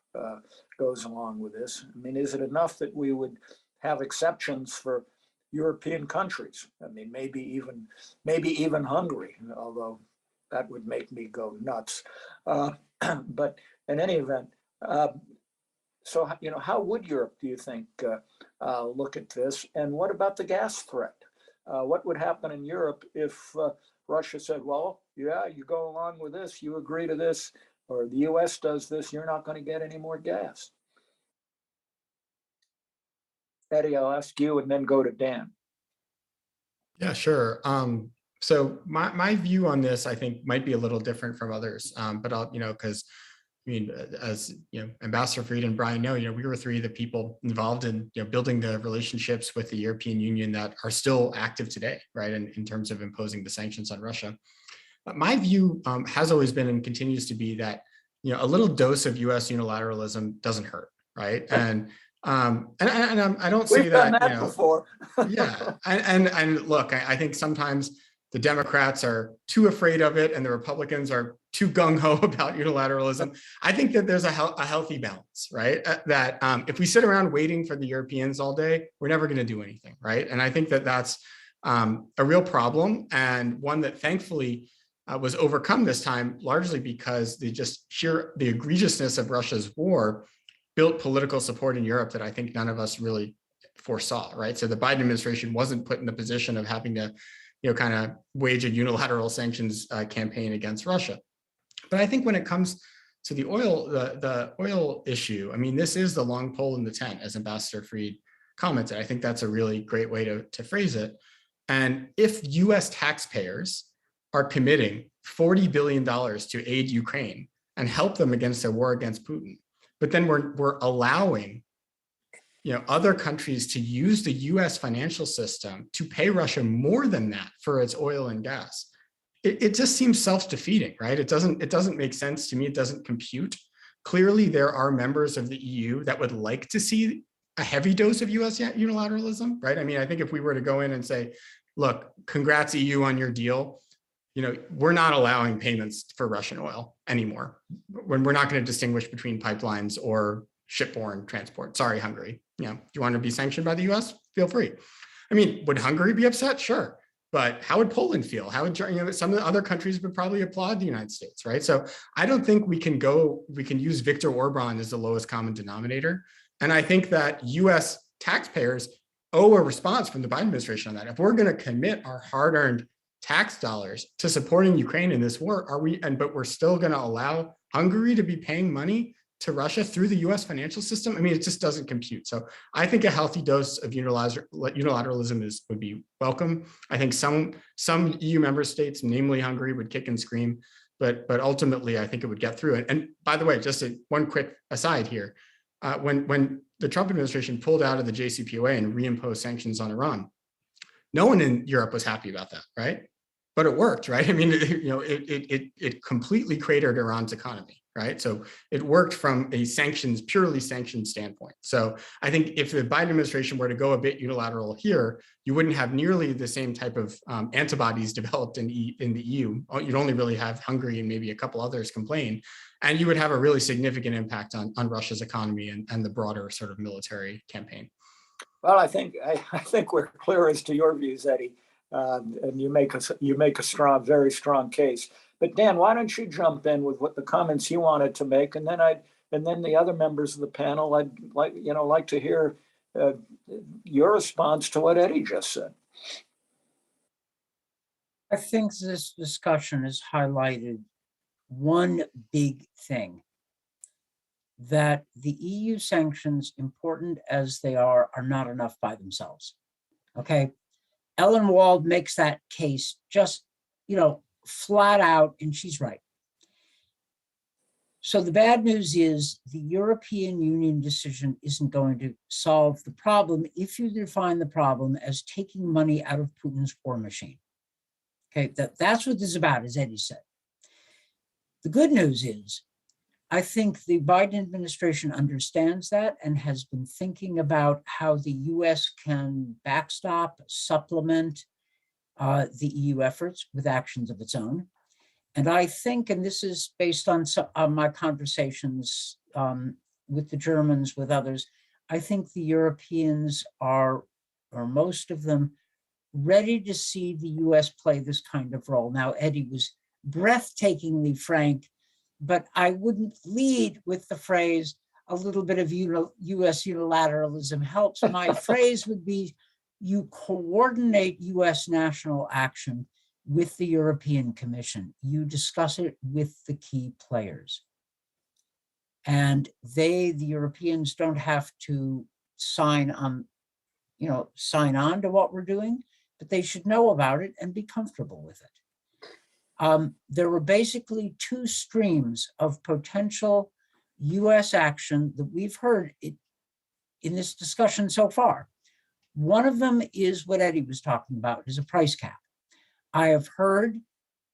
goes along with this? Is it enough that we would have exceptions for European countries? Maybe even Hungary, although that would make me go nuts. But in any event, so how would Europe, do you think, look at this? And what about the gas threat? What would happen in Europe if Russia said, well, yeah, you go along with this, you agree to this, or the US does this, you're not going to get any more gas? Eddie, I'll ask you and then go to Dan. Yeah, sure. So my view on this, I think, might be a little different from others, but I'll, because as Ambassador Fried and Brian know, we were three of the people involved in building the relationships with the European Union that are still active today, right? In terms of imposing the sanctions on Russia. My view has always been and continues to be that a little dose of U.S. unilateralism doesn't hurt, right? And I don't say We've done that before. Yeah, and look, I think sometimes the Democrats are too afraid of it and the Republicans are too gung-ho about unilateralism. I think that there's a healthy balance, right? That if we sit around waiting for the Europeans all day, we're never going to do anything, right? And I think that that's a real problem, and one that thankfully was overcome this time, largely because the egregiousness of Russia's war built political support in Europe that I think none of us really foresaw, right? So the Biden administration wasn't put in the position of having to kind of wage a unilateral sanctions campaign against Russia. But I think when it comes to the oil issue, this is the long pole in the tent, as Ambassador Fried commented. I think that's a really great way to phrase it. And if US taxpayers are committing $40 billion to aid Ukraine and help them against their war against Putin, but then we're allowing other countries to use the US financial system to pay Russia more than that for its oil and gas, it just seems self-defeating, right? It doesn't make sense to me. It doesn't compute clearly there are members of the EU that would like to see a heavy dose of US unilateralism, right? I mean, I think if we were to go in and say, look, congrats EU on your deal, we're not allowing payments for Russian oil anymore. When we're not going to distinguish between pipelines or shipborne transport. Sorry, Hungary. Do you want to be sanctioned by the US? Feel free. I mean, would Hungary be upset? Sure. But how would Poland feel? How would some of the other countries would probably applaud the United States, right? So I don't think we can use Viktor Orban as the lowest common denominator. And I think that US taxpayers owe a response from the Biden administration on that. If we're going to commit our hard-earned tax dollars to supporting Ukraine in this war, but we're still going to allow Hungary to be paying money to Russia through the US financial system? I mean, it just doesn't compute. So I think a healthy dose of unilateralism would be welcome. I think some EU member states, namely Hungary, would kick and scream, but ultimately I think it would get through it. And by the way, just one quick aside here, when the Trump administration pulled out of the JCPOA and reimposed sanctions on Iran, no one in Europe was happy about that, right? But it worked, right? I mean, it completely cratered Iran's economy, right? So it worked from a purely sanctioned standpoint. So I think if the Biden administration were to go a bit unilateral here, you wouldn't have nearly the same type of antibodies developed in the EU. You'd only really have Hungary and maybe a couple others complain, and you would have a really significant impact on Russia's economy and the broader sort of military campaign. Well, I think we're clear as to your views, Eddie, and you make a very strong case. But Dan, why don't you jump in with what the comments you wanted to make, and then the other members of the panel, I'd like to hear your response to what Eddie just said. I think this discussion has highlighted one big thing, that the EU sanctions, important as they are not enough by themselves. Okay. Ellen Wald makes that case just, flat out, and she's right. So the bad news is the European Union decision isn't going to solve the problem if you define the problem as taking money out of Putin's war machine. Okay, that's what this is about, as Eddie said. The good news is, I think the Biden administration understands that and has been thinking about how the US can backstop, supplement the EU efforts with actions of its own. And I think, and this is based on my conversations with the Germans, with others, I think the Europeans are, or most of them, ready to see the US play this kind of role. Now, Eddie was breathtakingly frank, but I wouldn't lead with the phrase, a little bit of US unilateralism helps. My phrase would be, you coordinate US national action with the European Commission. You discuss it with the key players. And the Europeans don't have to sign on to what we're doing, but they should know about it and be comfortable with it. There were basically two streams of potential US action that we've heard in this discussion so far. One of them is what Eddie was talking about, is a price cap. I have heard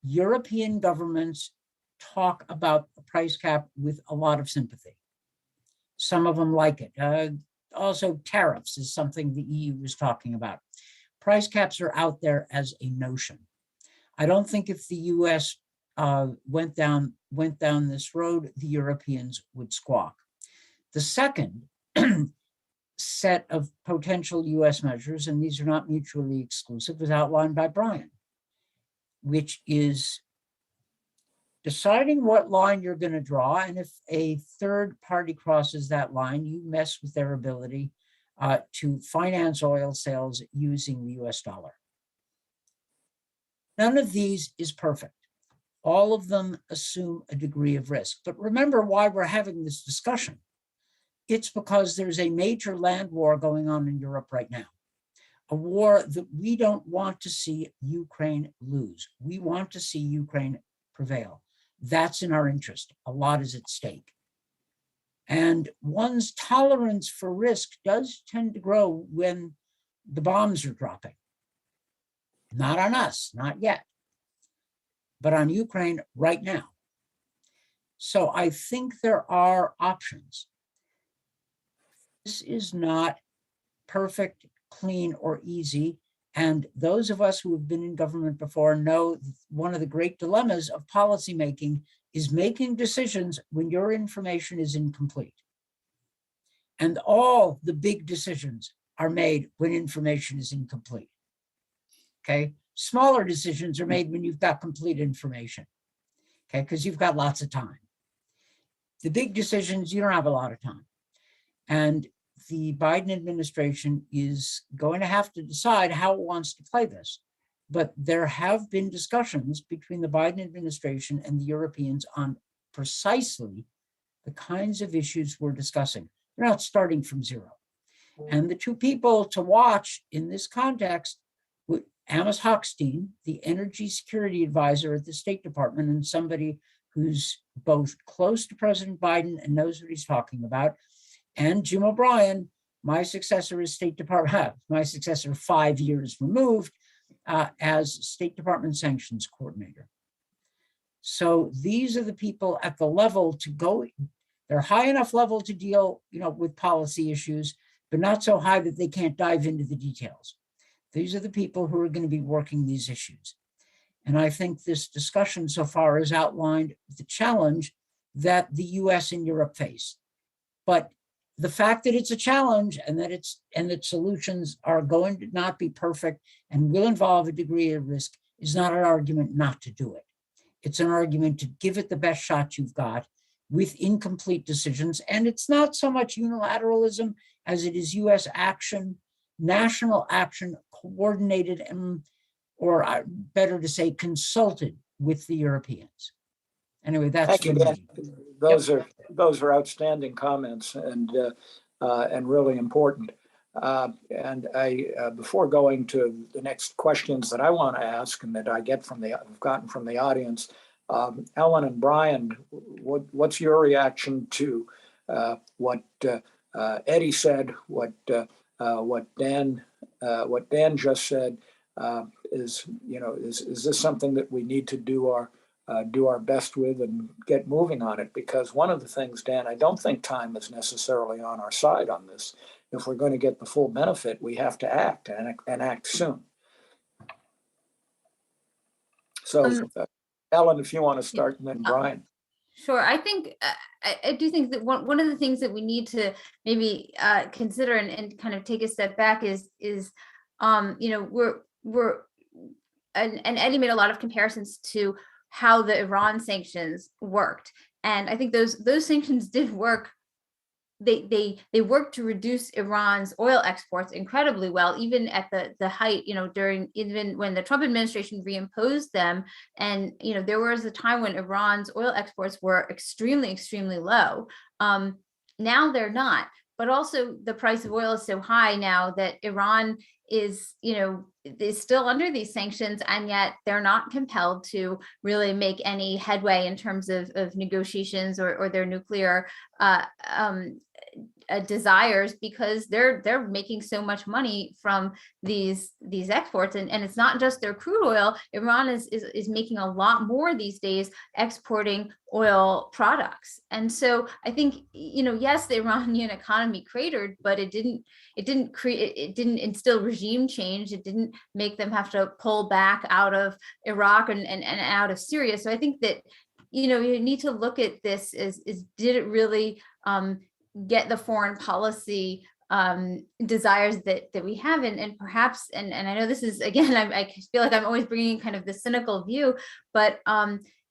European governments talk about the price cap with a lot of sympathy. Some of them like it. Also, tariffs is something the EU was talking about. Price caps are out there as a notion. I don't think if the US went down this road, the Europeans would squawk. The second set of potential US measures, and these are not mutually exclusive, is outlined by Brian, which is deciding what line you're going to draw. And if a third party crosses that line, you mess with their ability to finance oil sales using the US dollar. None of these is perfect. All of them assume a degree of risk. But remember why we're having this discussion. It's because there's a major land war going on in Europe right now. A war that we don't want to see Ukraine lose. We want to see Ukraine prevail. That's in our interest. A lot is at stake. And one's tolerance for risk does tend to grow when the bombs are dropping. Not on us, not yet, but on Ukraine right now. So I think there are options. This is not perfect, clean, or easy. And those of us who have been in government before know one of the great dilemmas of policymaking is making decisions when your information is incomplete. And all the big decisions are made when information is incomplete. Okay. Smaller decisions are made when you've got complete information. Okay. Because you've got lots of time. The big decisions, you don't have a lot of time. And the Biden administration is going to have to decide how it wants to play this. But there have been discussions between the Biden administration and the Europeans on precisely the kinds of issues we're discussing. They're not starting from zero. And the two people to watch in this context, Amos Hochstein, the energy security advisor at the State Department, and somebody who's both close to President Biden and knows what he's talking about, and Jim O'Brien, my successor as State Department, my successor 5 years removed as State Department sanctions coordinator. So these are the people at the level to go. They're high enough level to deal, with policy issues, but not so high that they can't dive into the details. These are the people who are going to be working these issues. And I think this discussion so far has outlined the challenge that the US and Europe face. But the fact that it's a challenge and that solutions are going to not be perfect and will involve a degree of risk is not an argument not to do it. It's an argument to give it the best shot you've got with incomplete decisions. And it's not so much unilateralism as it is US action, national action, coordinated or better to say, consulted with the Europeans. Anyway, that's Thank you, Dan. Those are outstanding comments and really important. And before going to the next questions that I want to ask and that I've gotten from the audience, Ellen and Brian, what's your reaction to what Eddie said, what Dan just said? Is this something that we need to do our best with and get moving on it? Because one of the things, Dan, I don't think time is necessarily on our side on this. If we're going to get the full benefit, we have to act and act soon. So, Ellen, if you want to start, and then Brian. Sure. I think I do think that one of the things that we need to maybe consider and kind of take a step back is we're and Eddie made a lot of comparisons to how the Iran sanctions worked, and I think those sanctions did work. They worked to reduce Iran's oil exports incredibly well, even at the height, even when the Trump administration reimposed them. And, there was a time when Iran's oil exports were extremely, extremely low. Now they're not, but also the price of oil is so high now that Iran is still under these sanctions, and yet they're not compelled to really make any headway in terms of negotiations or their nuclear desires, because they're making so much money from these exports, and it's not just their crude oil. Iran is making a lot more these days exporting oil products. And so I think yes, the Iranian economy cratered, but it didn't instill regime change. It didn't make them have to pull back out of Iraq and out of Syria. So I think that you need to look at this as did it really get the foreign policy desires that we have, and perhaps, and I know this is, again, I feel like I'm always bringing kind of the cynical view, but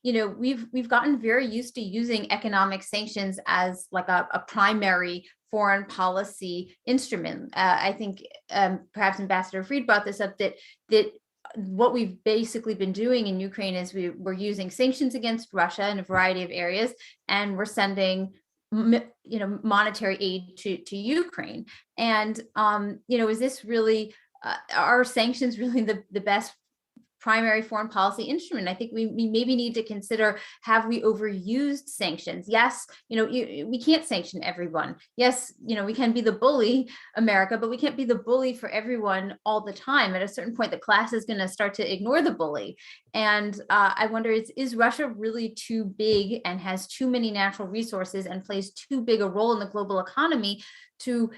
we've gotten very used to using economic sanctions as like a primary foreign policy instrument. I think perhaps Ambassador Fried brought this up, that what we've basically been doing in Ukraine is we're using sanctions against Russia in a variety of areas, and we're sending monetary aid to Ukraine. And is this really are sanctions really the best primary foreign policy instrument. I think we maybe need to consider, have we overused sanctions? Yes, we can't sanction everyone. Yes, we can be the bully, America, but we can't be the bully for everyone all the time. At a certain point, the class is going to start to ignore the bully. And I wonder, is Russia really too big and has too many natural resources and plays too big a role in the global economy to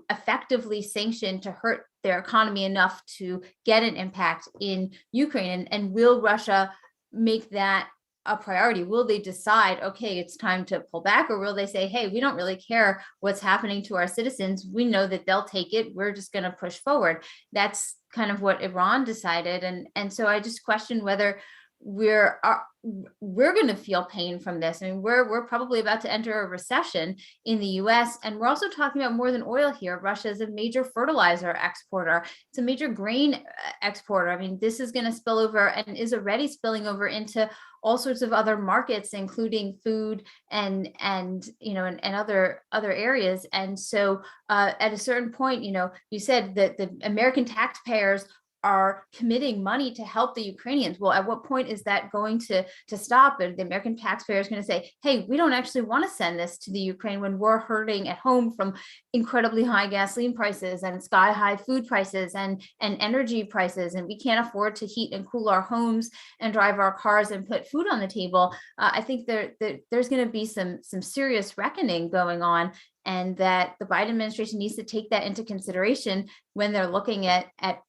effectively sanction, to hurt their economy enough to get an impact in Ukraine? And will Russia make that a priority? Will they decide, okay, it's time to pull back, or will they say, hey, we don't really care what's happening to our citizens. We know that they'll take it. We're just going to push forward. That's kind of what Iran decided. And so I just question whether we're going to feel pain from this. I mean, we're probably about to enter a recession in the US, and we're also talking about more than oil here. Russia is a major fertilizer exporter. It's a major grain exporter. I mean, this is going to spill over and is already spilling over into all sorts of other markets, including food and other areas. And so at a certain point, you said that the American taxpayers are committing money to help the Ukrainians. Well, at what point is that going to stop? And the American taxpayer is going to say, hey, we don't actually want to send this to the Ukraine when we're hurting at home from incredibly high gasoline prices and sky high food prices and energy prices, and we can't afford to heat and cool our homes and drive our cars and put food on the table. I think there's going to be some serious reckoning going on, and that the Biden administration needs to take that into consideration when they're looking at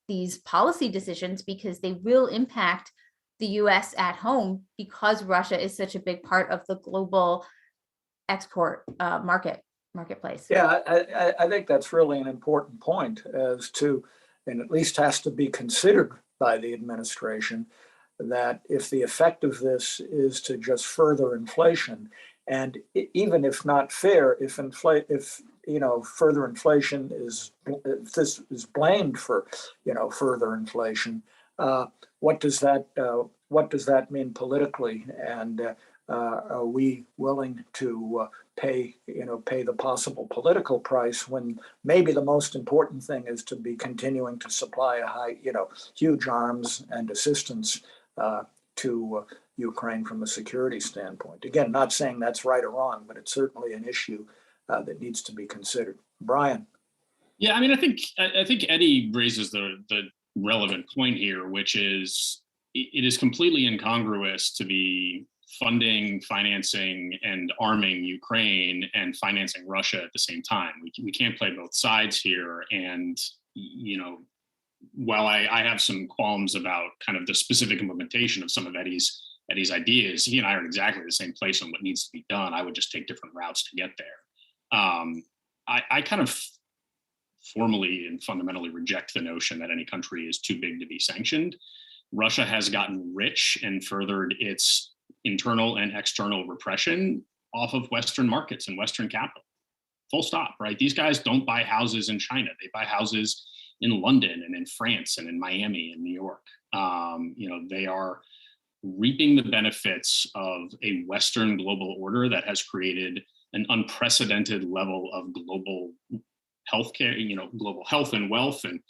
these policy decisions, because they will impact the US at home, because Russia is such a big part of the global export marketplace. Yeah, I think that's really an important point as to, and at least has to be considered by the administration, that if the effect of this is to just further inflation, and even if not fair, if further inflation is, if this is blamed for, further inflation, what does that mean politically? And are we willing to pay the possible political price when maybe the most important thing is to be continuing to supply huge arms and assistance to Ukraine from a security standpoint? Again, not saying that's right or wrong, but it's certainly an issue that needs to be considered. Brian. Yeah, I mean, I think Eddie raises the relevant point here, which is it is completely incongruous to be funding, financing, and arming Ukraine and financing Russia at the same time. We can't play both sides here. And while I have some qualms about kind of the specific implementation of some of Eddie's ideas, he and I are in exactly the same place on what needs to be done. I would just take different routes to get there. I kind of formally and fundamentally reject the notion that any country is too big to be sanctioned. Russia has gotten rich and furthered its internal and external repression off of Western markets and Western capital. Full stop, right? These guys don't buy houses in China. They buy houses in London and in France and in Miami and New York. They are reaping the benefits of a Western global order that has created an unprecedented level of global healthcare, global health and wealth, and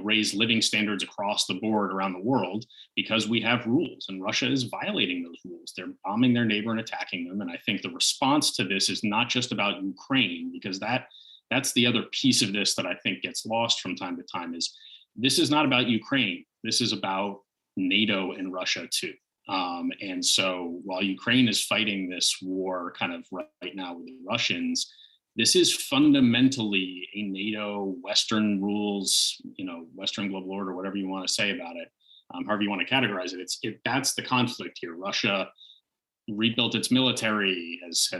raise living standards across the board around the world, because we have rules, and Russia is violating those rules. They're bombing their neighbor and attacking them. And I think the response to this is not just about Ukraine, because that's the other piece of this that I think gets lost from time to time, is this is not about Ukraine. This is about NATO and Russia too. And so while Ukraine is fighting this war kind of right now with the Russians, this is fundamentally a NATO, Western rules, Western global order, whatever you want to say about it, however you want to categorize it. That's the conflict here. Russia rebuilt its military, has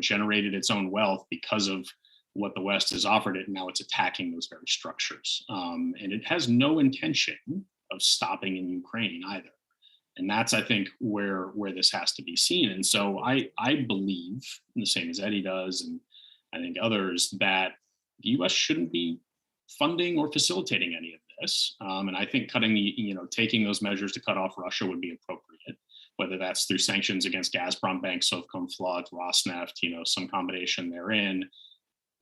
generated its own wealth because of what the West has offered it, and now it's attacking those very structures. And it has no intention of stopping in Ukraine either. And that's, I think, where this has to be seen. And so I believe, the same as Eddie does, and I think others, that the U.S. shouldn't be funding or facilitating any of this. And I think taking those measures to cut off Russia would be appropriate, whether that's through sanctions against Gazprom Bank, Sovcomflot, Rosneft, some combination therein.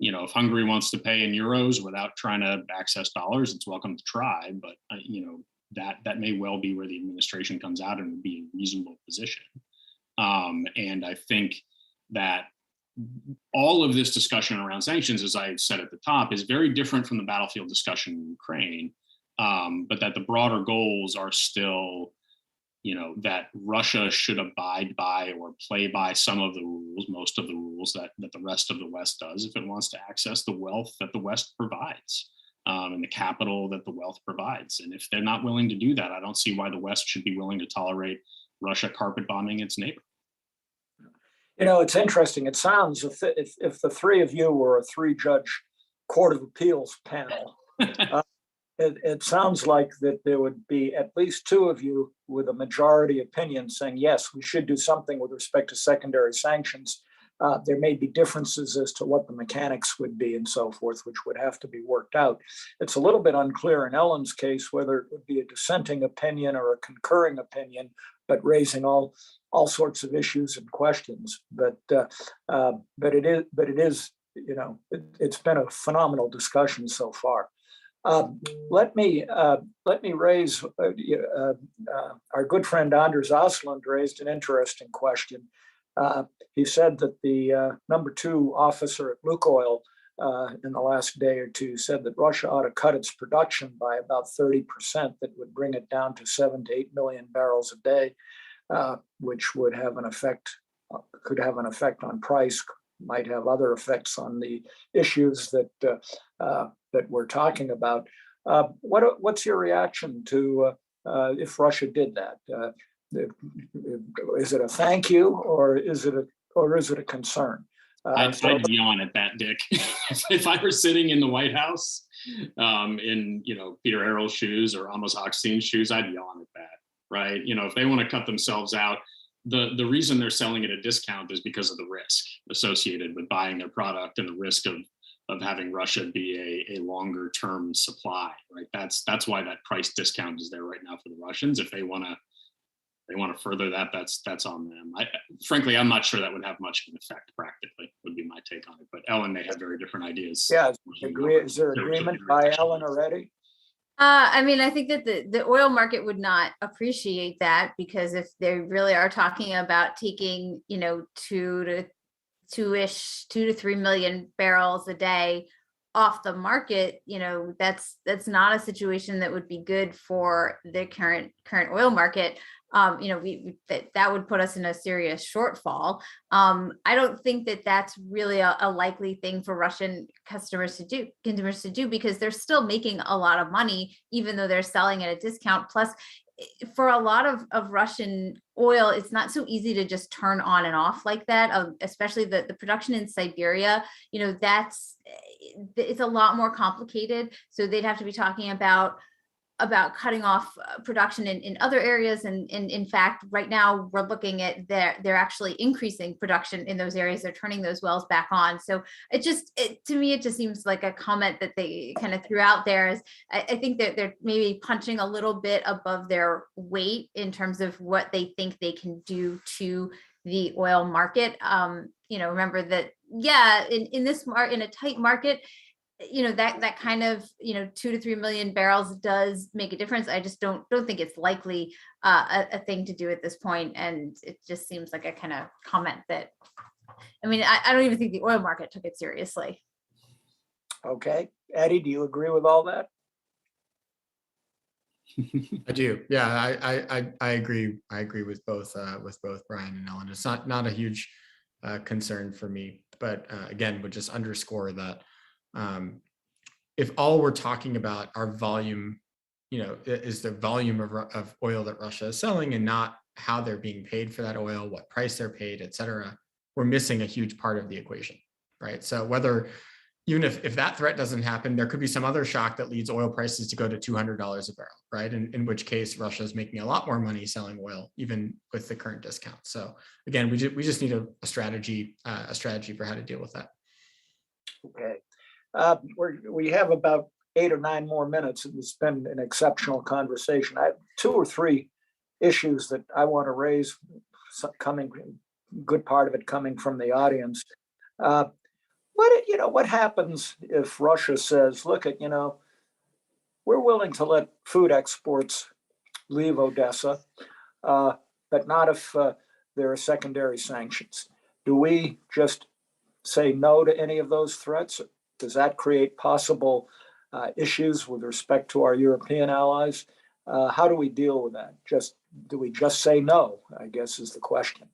If Hungary wants to pay in euros without trying to access dollars, it's welcome to try. But, that may well be where the administration comes out and would be in a reasonable position. And I think that all of this discussion around sanctions, as I said at the top, is very different from the battlefield discussion in Ukraine, but that the broader goals are still, that Russia should abide by or play by some of the rules, most of the rules that the rest of the West does if it wants to access the wealth that the West provides, and the capital that the wealth provides. And if they're not willing to do that, I don't see why the West should be willing to tolerate Russia carpet bombing its neighbor. It's interesting. It sounds if the three of you were a 3-judge Court of Appeals panel, it sounds like that there would be at least 2 of you with a majority opinion saying, yes, we should do something with respect to secondary sanctions. There may be differences as to what the mechanics would be and so forth, which would have to be worked out. It's a little bit unclear in Ellen's case whether it would be a dissenting opinion or a concurring opinion, but raising all sorts of issues and questions. But it is, it's been a phenomenal discussion so far. Let me raise our good friend Anders Osland raised an interesting question. He said that the number 2 officer at Lukoil in the last day or two said that Russia ought to cut its production by about 30%. That would bring it down to 7 to 8 million barrels a day, which would have an effect, could have an effect on price, might have other effects on the issues that that we're talking about. What's your reaction to if Russia did that? Is it a thank you, or is it a concern? I'd yawn at that, Dick. If I were sitting in the White House, in Peter Harrell's shoes or Amos Hochstein's shoes, I'd yawn at that, right? If they want to cut themselves out, the reason they're selling at a discount is because of the risk associated with buying their product and the risk of having Russia be a longer term supply, right? That's why that price discount is there right now for the Russians. If they want to further that, that's on them. Frankly, I'm not sure that would have much of an effect practically, would be my take on it. But Ellen may have very different ideas. Yeah, is there agreement by Ellen already? I think that the oil market would not appreciate that, because if they really are talking about taking, 2 to 3 million barrels a day off the market, that's not a situation that would be good for the current oil market. That would put us in a serious shortfall. I don't think that that's really a likely thing for Russian consumers to do, because they're still making a lot of money, even though they're selling at a discount. Plus, for a lot of Russian oil, it's not so easy to just turn on and off like that, especially the production in Siberia. It's a lot more complicated. So they'd have to be talking about cutting off production in other areas. And in fact, right now we're looking at they're actually increasing production in those areas. They're turning those wells back on. So to me, it just seems like a comment that they kind of threw out there. As I think that they're maybe punching a little bit above their weight in terms of what they think they can do to the oil market. Remember that, in a tight market, that kind of 2 to 3 million barrels does make a difference. I just don't think it's likely a thing to do at this point, and it just seems like a kind of comment that, I don't even think the oil market took it seriously. Okay, Eddie, do you agree with all that? I do. Yeah, I agree. I agree with both Brian and Ellen. It's not a huge concern for me, but again, would just underscore that. If all we're talking about our volume, is the volume of oil that Russia is selling, and not how they're being paid for that oil, what price they're paid, et cetera, we're missing a huge part of the equation, right? So even if that threat doesn't happen, there could be some other shock that leads oil prices to go to $200 a barrel, right? In which case Russia is making a lot more money selling oil, even with the current discount. So again, we just need a strategy for how to deal with that. Okay. We have about 8 or 9 more minutes, and it's been an exceptional conversation. I have 2 or 3 issues that I want to raise, good part of it coming from the audience. What happens if Russia says, look, we're willing to let food exports leave Odessa, but not if there are secondary sanctions. Do we just say no to any of those threats? Does that create possible issues with respect to our European allies? How do we deal with that? Do we just say no, I guess is the question.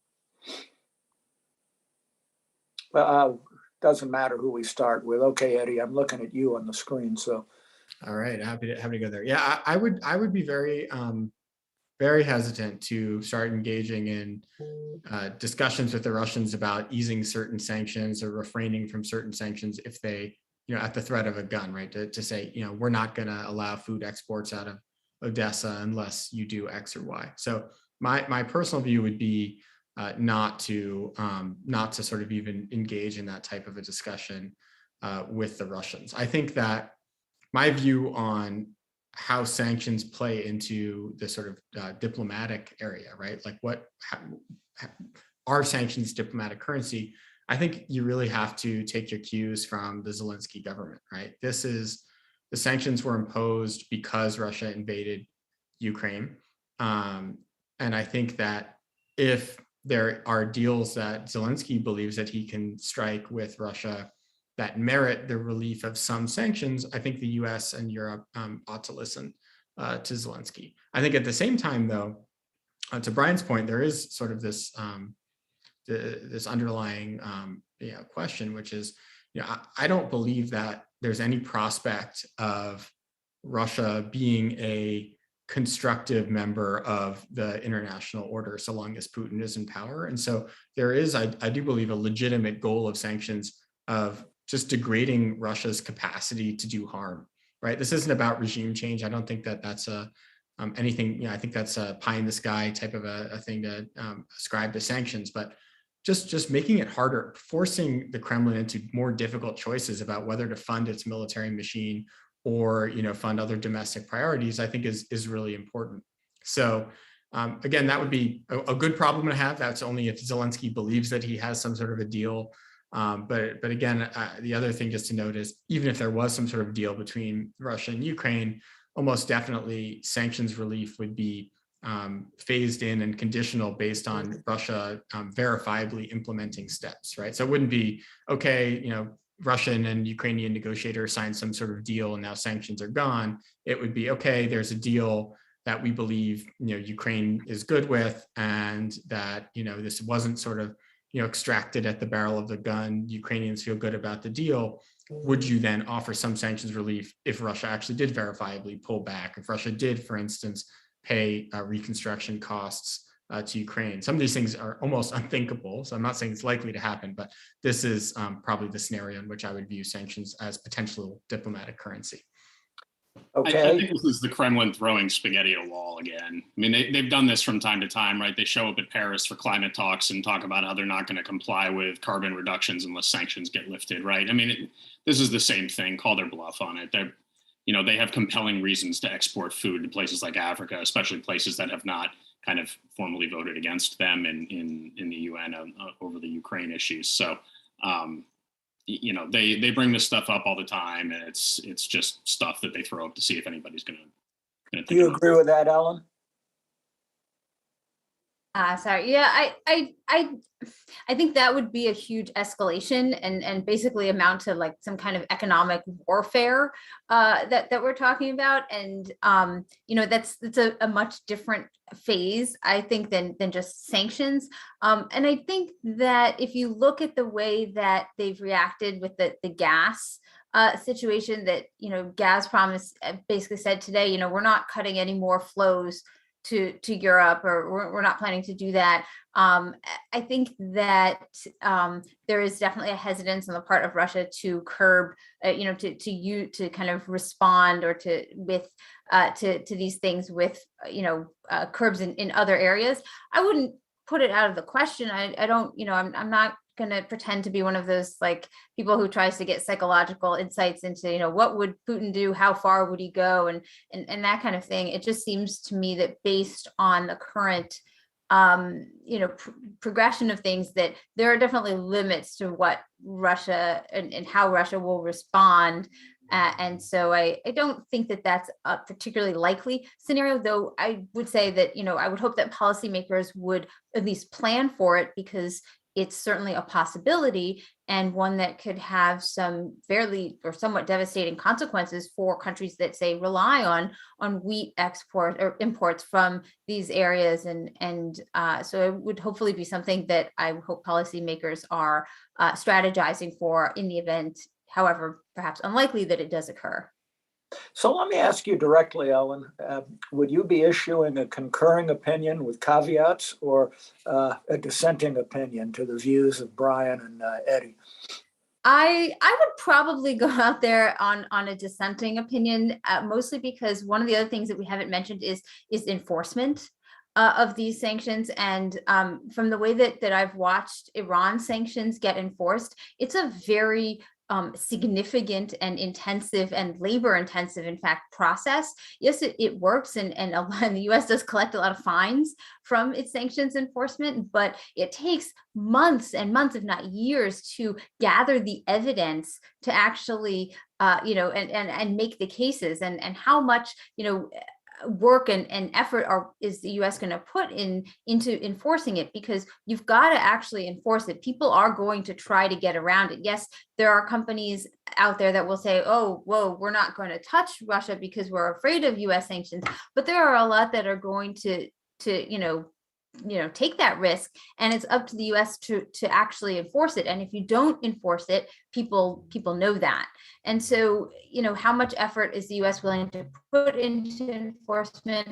Doesn't matter who we start with. Okay, Eddie, I'm looking at you on the screen. So, all right, happy to go there. Yeah, I would be very very hesitant to start engaging in discussions with the Russians about easing certain sanctions or refraining from certain sanctions if they, at the threat of a gun, right? To say, we're not going to allow food exports out of Odessa unless you do X or Y. So my personal view would be not to sort of even engage in that type of a discussion with the Russians. I think that my view on how sanctions play into the sort of diplomatic area, right? Like are sanctions diplomatic currency? I think you really have to take your cues from the Zelensky government, right? The sanctions were imposed because Russia invaded Ukraine. And I think that if there are deals that Zelensky believes that he can strike with Russia that merit the relief of some sanctions, I think the US and Europe ought to listen to Zelensky. I think at the same time, though, to Brian's point, there is sort of this this underlying question, which is, I don't believe that there's any prospect of Russia being a constructive member of the international order so long as Putin is in power. And so there is, I do believe, a legitimate goal of sanctions of just degrading Russia's capacity to do harm, right? This isn't about regime change. I don't think that that's anything, I think that's a pie in the sky type of a thing to ascribe to sanctions, but just making it harder, forcing the Kremlin into more difficult choices about whether to fund its military machine or fund other domestic priorities, I think is really important. So again, that would be a good problem to have. That's only if Zelensky believes that he has some sort of a deal. But again, the other thing just to note is, even if there was some sort of deal between Russia and Ukraine, almost definitely sanctions relief would be phased in and conditional based on Russia verifiably implementing steps, right? So it wouldn't be, okay, Russian and Ukrainian negotiators signed some sort of deal and now sanctions are gone. It would be, okay, there's a deal that we believe, Ukraine is good with, and that, this wasn't sort of, extracted at the barrel of the gun. Ukrainians feel good about the deal. Would you then offer some sanctions relief if Russia actually did verifiably pull back? If Russia did, for instance, pay reconstruction costs to Ukraine? Some of these things are almost unthinkable. So I'm not saying it's likely to happen, but this is probably the scenario in which I would view sanctions as potential diplomatic currency. Okay. I think this is the Kremlin throwing spaghetti at a wall again. I mean, they've done this from time to time, right? They show up at Paris for climate talks and talk about how they're not going to comply with carbon reductions unless sanctions get lifted, right? I mean, this is the same thing. Call their bluff on it. They have compelling reasons to export food to places like Africa, especially places that have not kind of formally voted against them in the UN over the Ukraine issues. So, they bring this stuff up all the time, and it's just stuff that they throw up to see if anybody's going to. Do you agree with that, Ellen? Sorry. Yeah, I think that would be a huge escalation and basically amount to like some kind of economic warfare that we're talking about. And that's a much different phase, I think, than just sanctions. And I think that if you look at the way that they've reacted with the gas situation, that Gazprom has basically said today, we're not cutting any more flows to Europe, or we're not planning to do that. I think that there is definitely a hesitance on the part of Russia to curb, to kind of respond or to these things with, curbs in other areas. I wouldn't put it out of the question. I don't, I'm not going to pretend to be one of those like people who tries to get psychological insights into, what would Putin do? How far would he go? And that kind of thing. It just seems to me that based on the current, progression of things, that there are definitely limits to what Russia and how Russia will respond And so I don't think that that's a particularly likely scenario, though I would say that, I would hope that policymakers would at least plan for it, because it's certainly a possibility, and one that could have some fairly or somewhat devastating consequences for countries that, say, rely on wheat export or imports from these areas. And so it would hopefully be something that I hope policymakers are strategizing for in the event, however, perhaps unlikely, that it does occur. So let me ask you directly, Ellen, would you be issuing a concurring opinion with caveats, or a dissenting opinion to the views of Brian and Eddie? I would probably go out there on a dissenting opinion, mostly because one of the other things that we haven't mentioned is enforcement of these sanctions. And from the way that I've watched Iran sanctions get enforced, it's a very significant and intensive and labor intensive, in fact, process. Yes, it works, and the US does collect a lot of fines from its sanctions enforcement, but it takes months and months, if not years, to gather the evidence to actually and make the cases, and how much work and effort is the US going to put into enforcing it, because you've got to actually enforce it. People are going to try to get around it. Yes, there are companies out there that will say, oh, whoa, we're not going to touch Russia because we're afraid of US sanctions, but there are a lot that are going to take that risk, and it's up to the US to actually enforce it. And if you don't enforce it, people know that. And so, how much effort is the US willing to put into enforcement?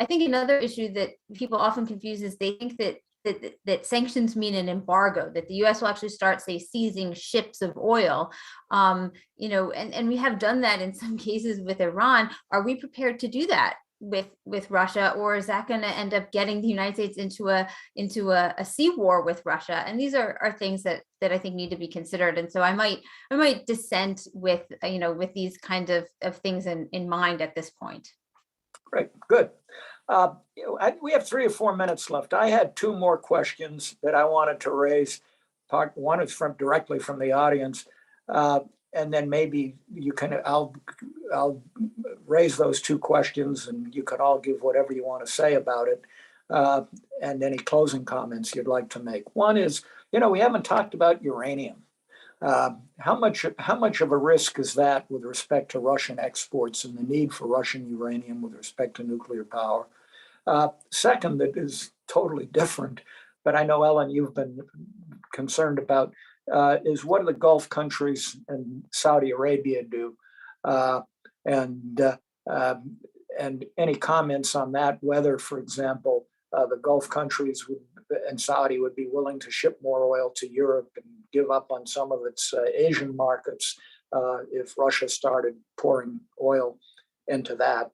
I think another issue that people often confuse is they think that sanctions mean an embargo, that the US will actually start, say, seizing ships of oil. And we have done that in some cases with Iran. Are we prepared to do that with Russia, or is that going to end up getting the United States into a sea war with Russia? And these are things that I think need to be considered. And so I might dissent with these kind of things in mind at this point. Great, good. We have 3 or 4 minutes left. I had 2 more questions that I wanted to raise. One is directly from the audience, and then maybe I'll raise those 2 questions, and you can all give whatever you want to say about it, and any closing comments you'd like to make. One is, we haven't talked about uranium. How much of a risk is that with respect to Russian exports and the need for Russian uranium with respect to nuclear power? Second, that is totally different, but I know, Ellen, you've been concerned about, is what do the Gulf countries and Saudi Arabia do? And any comments on that, whether, for example, the Gulf countries and Saudi would be willing to ship more oil to Europe and give up on some of its Asian markets if Russia started pouring oil into that.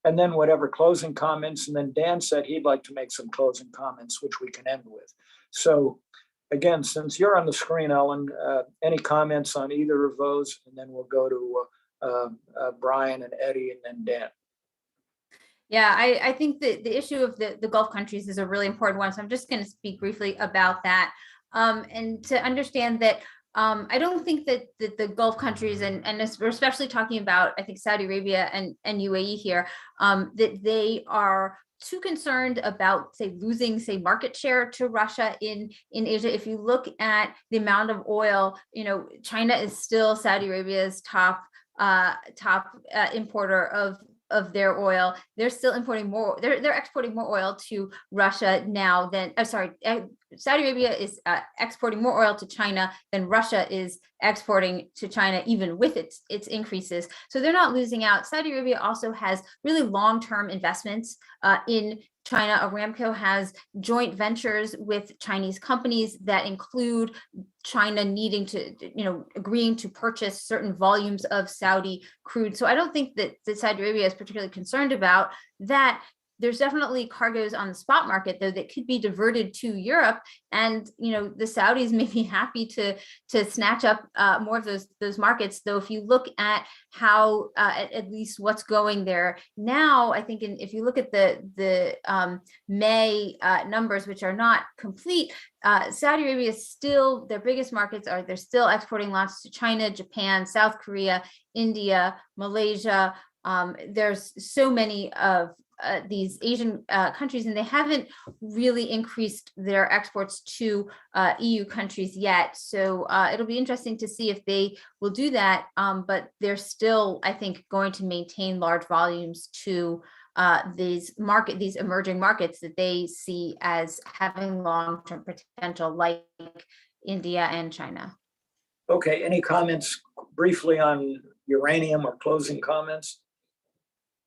And then whatever closing comments, and then Dan said he'd like to make some closing comments, which we can end with. So again, since you're on the screen, Ellen, any comments on either of those? And then we'll go to Brian and Eddie and then Dan. Yeah, I think that the issue of the Gulf countries is a really important one. So I'm just going to speak briefly about that, and to understand that I don't think that the Gulf countries, and we're especially talking about, I think, Saudi Arabia and UAE here, that they are too concerned about, say, losing, say, market share to Russia in Asia. If you look at the amount of oil, China is still Saudi Arabia's top importer of their oil. They're still importing more. They're exporting more oil to Russia now than, Saudi Arabia is exporting more oil to China than Russia is exporting to China, even with its increases. So they're not losing out. Saudi Arabia also has really long-term investments in China. Aramco has joint ventures with Chinese companies that include China needing to, agreeing to purchase certain volumes of Saudi crude. So I don't think that Saudi Arabia is particularly concerned about that. there's definitely cargoes on the spot market, though, that could be diverted to Europe. And, you know, the Saudis may be happy to snatch up more of those markets. Though, if you look at how, at least what's going there now, I think if you look at the May numbers, which are not complete, Saudi Arabia is still, their biggest markets are, they're still exporting lots to China, Japan, South Korea, India, Malaysia. There's so many of these Asian countries, and they haven't really increased their exports to EU countries yet. So it'll be interesting to see if they will do that. But they're still, I think, going to maintain large volumes to these emerging markets that they see as having long-term potential, like India and China. Okay, any comments briefly on uranium or closing comments?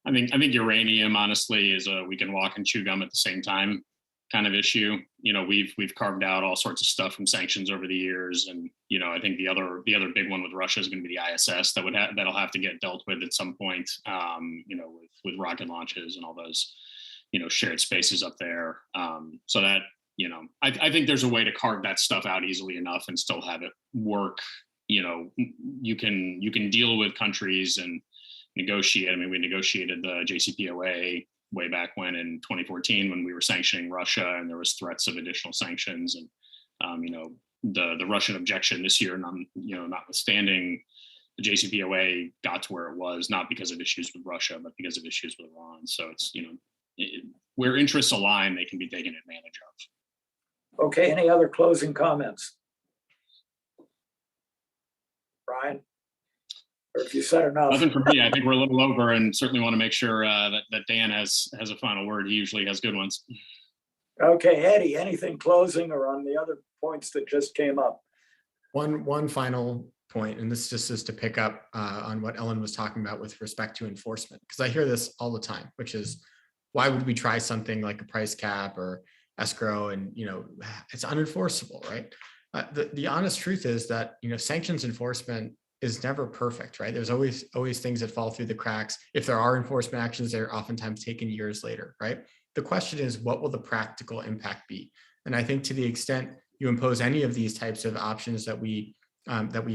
I think uranium, honestly, is a we can walk and chew gum at the same time kind of issue. You know, we've carved out all sorts of stuff from sanctions over the years, and you know, I think the other big one with Russia is going to be the ISS that'll have to get dealt with at some point. You know, with rocket launches and all those, you know, shared spaces up there. So that, you know, I think there's a way to carve that stuff out easily enough and still have it work. You know, you can deal with countries and negotiate. I mean, we negotiated the JCPOA way back when in 2014 when we were sanctioning Russia, and there was threats of additional sanctions. And you know, the Russian objection this year, notwithstanding, the JCPOA got to where it was, not because of issues with Russia, but because of issues with Iran. So it's, you know, where interests align, they can be taken advantage of. Okay, any other closing comments? Brian? Or if you said enough. Nothing for me. I think we're a little over, and certainly want to make sure that Dan has a final word. He usually has good ones. Okay, Eddie, anything closing or on the other points that just came up? One final point, and this just is to pick up on what Ellen was talking about with respect to enforcement, because I hear this all the time, which is, why would we try something like a price cap or escrow, and you know, it's unenforceable, right? The honest truth is that, you know, sanctions enforcement is never perfect, right? There's always things that fall through the cracks. If there are enforcement actions, they're oftentimes taken years later, right? The question is, what will the practical impact be? And I think to the extent you impose any of these types of options that we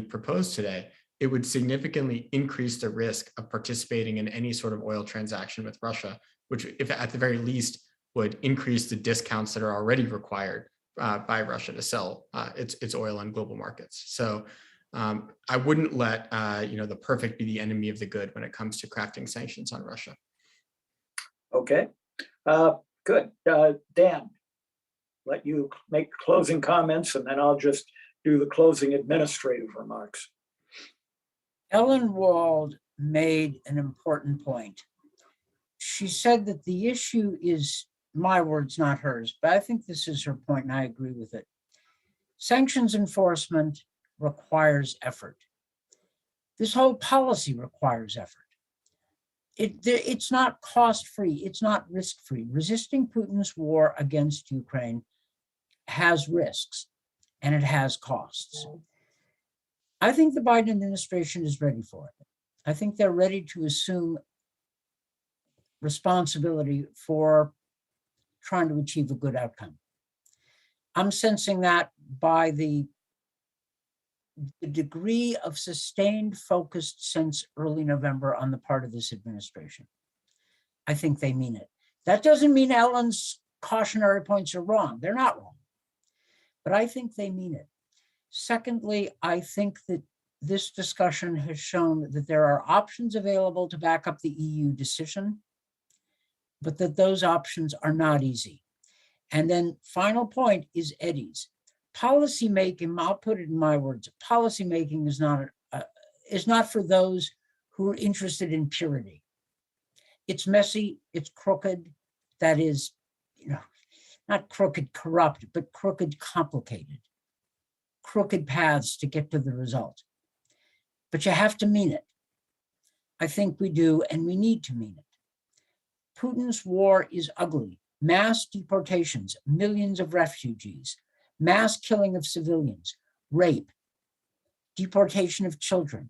propose today, it would significantly increase the risk of participating in any sort of oil transaction with Russia, which, if at the very least, would increase the discounts that are already required by Russia to sell its oil on global markets. So I wouldn't let you know, the perfect be the enemy of the good when it comes to crafting sanctions on Russia. Okay, good. Dan, let you make closing comments, and then I'll just do the closing administrative remarks. Ellen Wald made an important point. She said that the issue is, my words, not hers, but I think this is her point, and I agree with it. Sanctions enforcement requires effort. This whole policy requires effort. It's not cost-free, it's not risk-free. Resisting Putin's war against Ukraine has risks, and it has costs. I think the Biden administration is ready for it. I think they're ready to assume responsibility for trying to achieve a good outcome. I'm sensing that by the degree of sustained focus since early November on the part of this administration. I think they mean it. That doesn't mean Ellen's cautionary points are wrong. They're not wrong. But I think they mean it. Secondly, I think that this discussion has shown that there are options available to back up the EU decision, but that those options are not easy. And then final point is Eddie's. Policy making, I'll put it in my words, policy making is not for those who are interested in purity. It's messy, it's crooked, that is, you know, not crooked corrupt, but crooked complicated, crooked paths to get to the result. But you have to mean it. I think we do, and we need to mean it. Putin's war is ugly. Mass deportations, millions of refugees, mass killing of civilians, rape, deportation of children.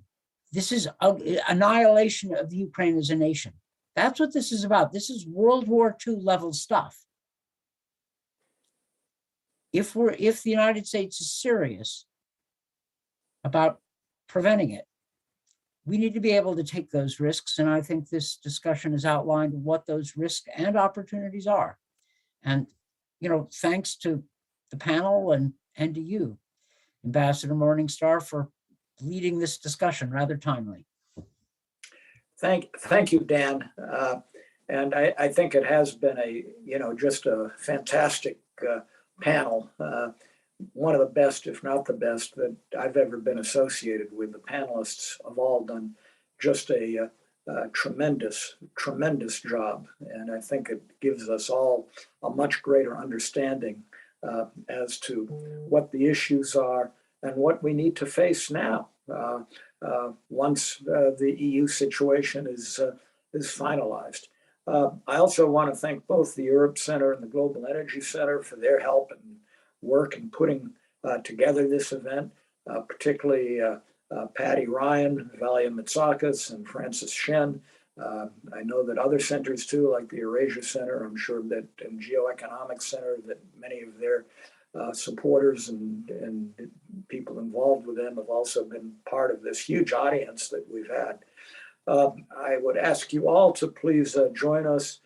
This is ugly. Annihilation of Ukraine as a nation. That's what this is about. This is World War II level stuff. If the United States is serious about preventing it, we need to be able to take those risks. And I think this discussion has outlined what those risks and opportunities are. And, thanks to the panel and to you, Ambassador Morningstar, for leading this discussion rather timely. Thank you, Dan. And I think it has been just a fantastic panel. One of the best, if not the best, that I've ever been associated with. The panelists have all done just a tremendous job. And I think it gives us all a much greater understanding as to what the issues are and what we need to face now once the EU situation is finalized. I also want to thank both the Europe Center and the Global Energy Center for their help and work in putting together this event, particularly Patty Ryan, Valia Mitsakis, and Francis Shen. I know that other centers too, like the Eurasia Center, I'm sure that and Geoeconomics Center, that many of their supporters and people involved with them have also been part of this huge audience that we've had. I would ask you all to please join us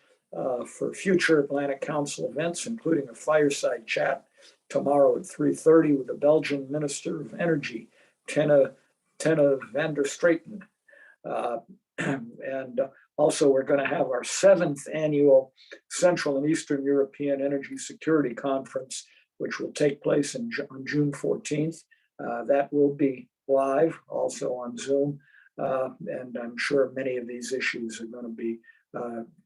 for future Atlantic Council events, including a fireside chat tomorrow at 3:30 with the Belgian Minister of Energy, Tena van der Straeten. And also we're going to have our 7th annual Central and Eastern European Energy Security Conference, which will take place on June 14th. That will be live, also on Zoom. And I'm sure many of these issues are going to be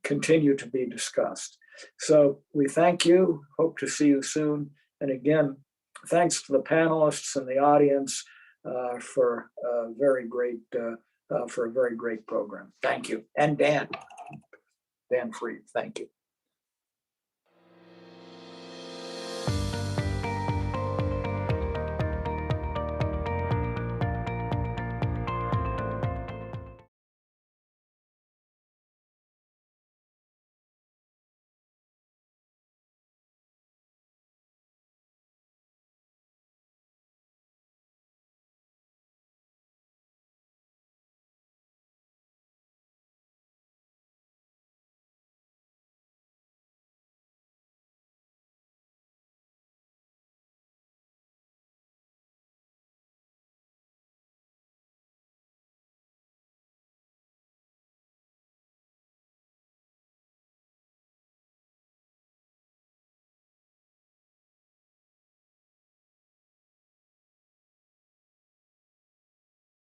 continue to be discussed. So we thank you, hope to see you soon. And again, thanks to the panelists and the audience for a very great program. Thank you. And Dan Fried, thank you.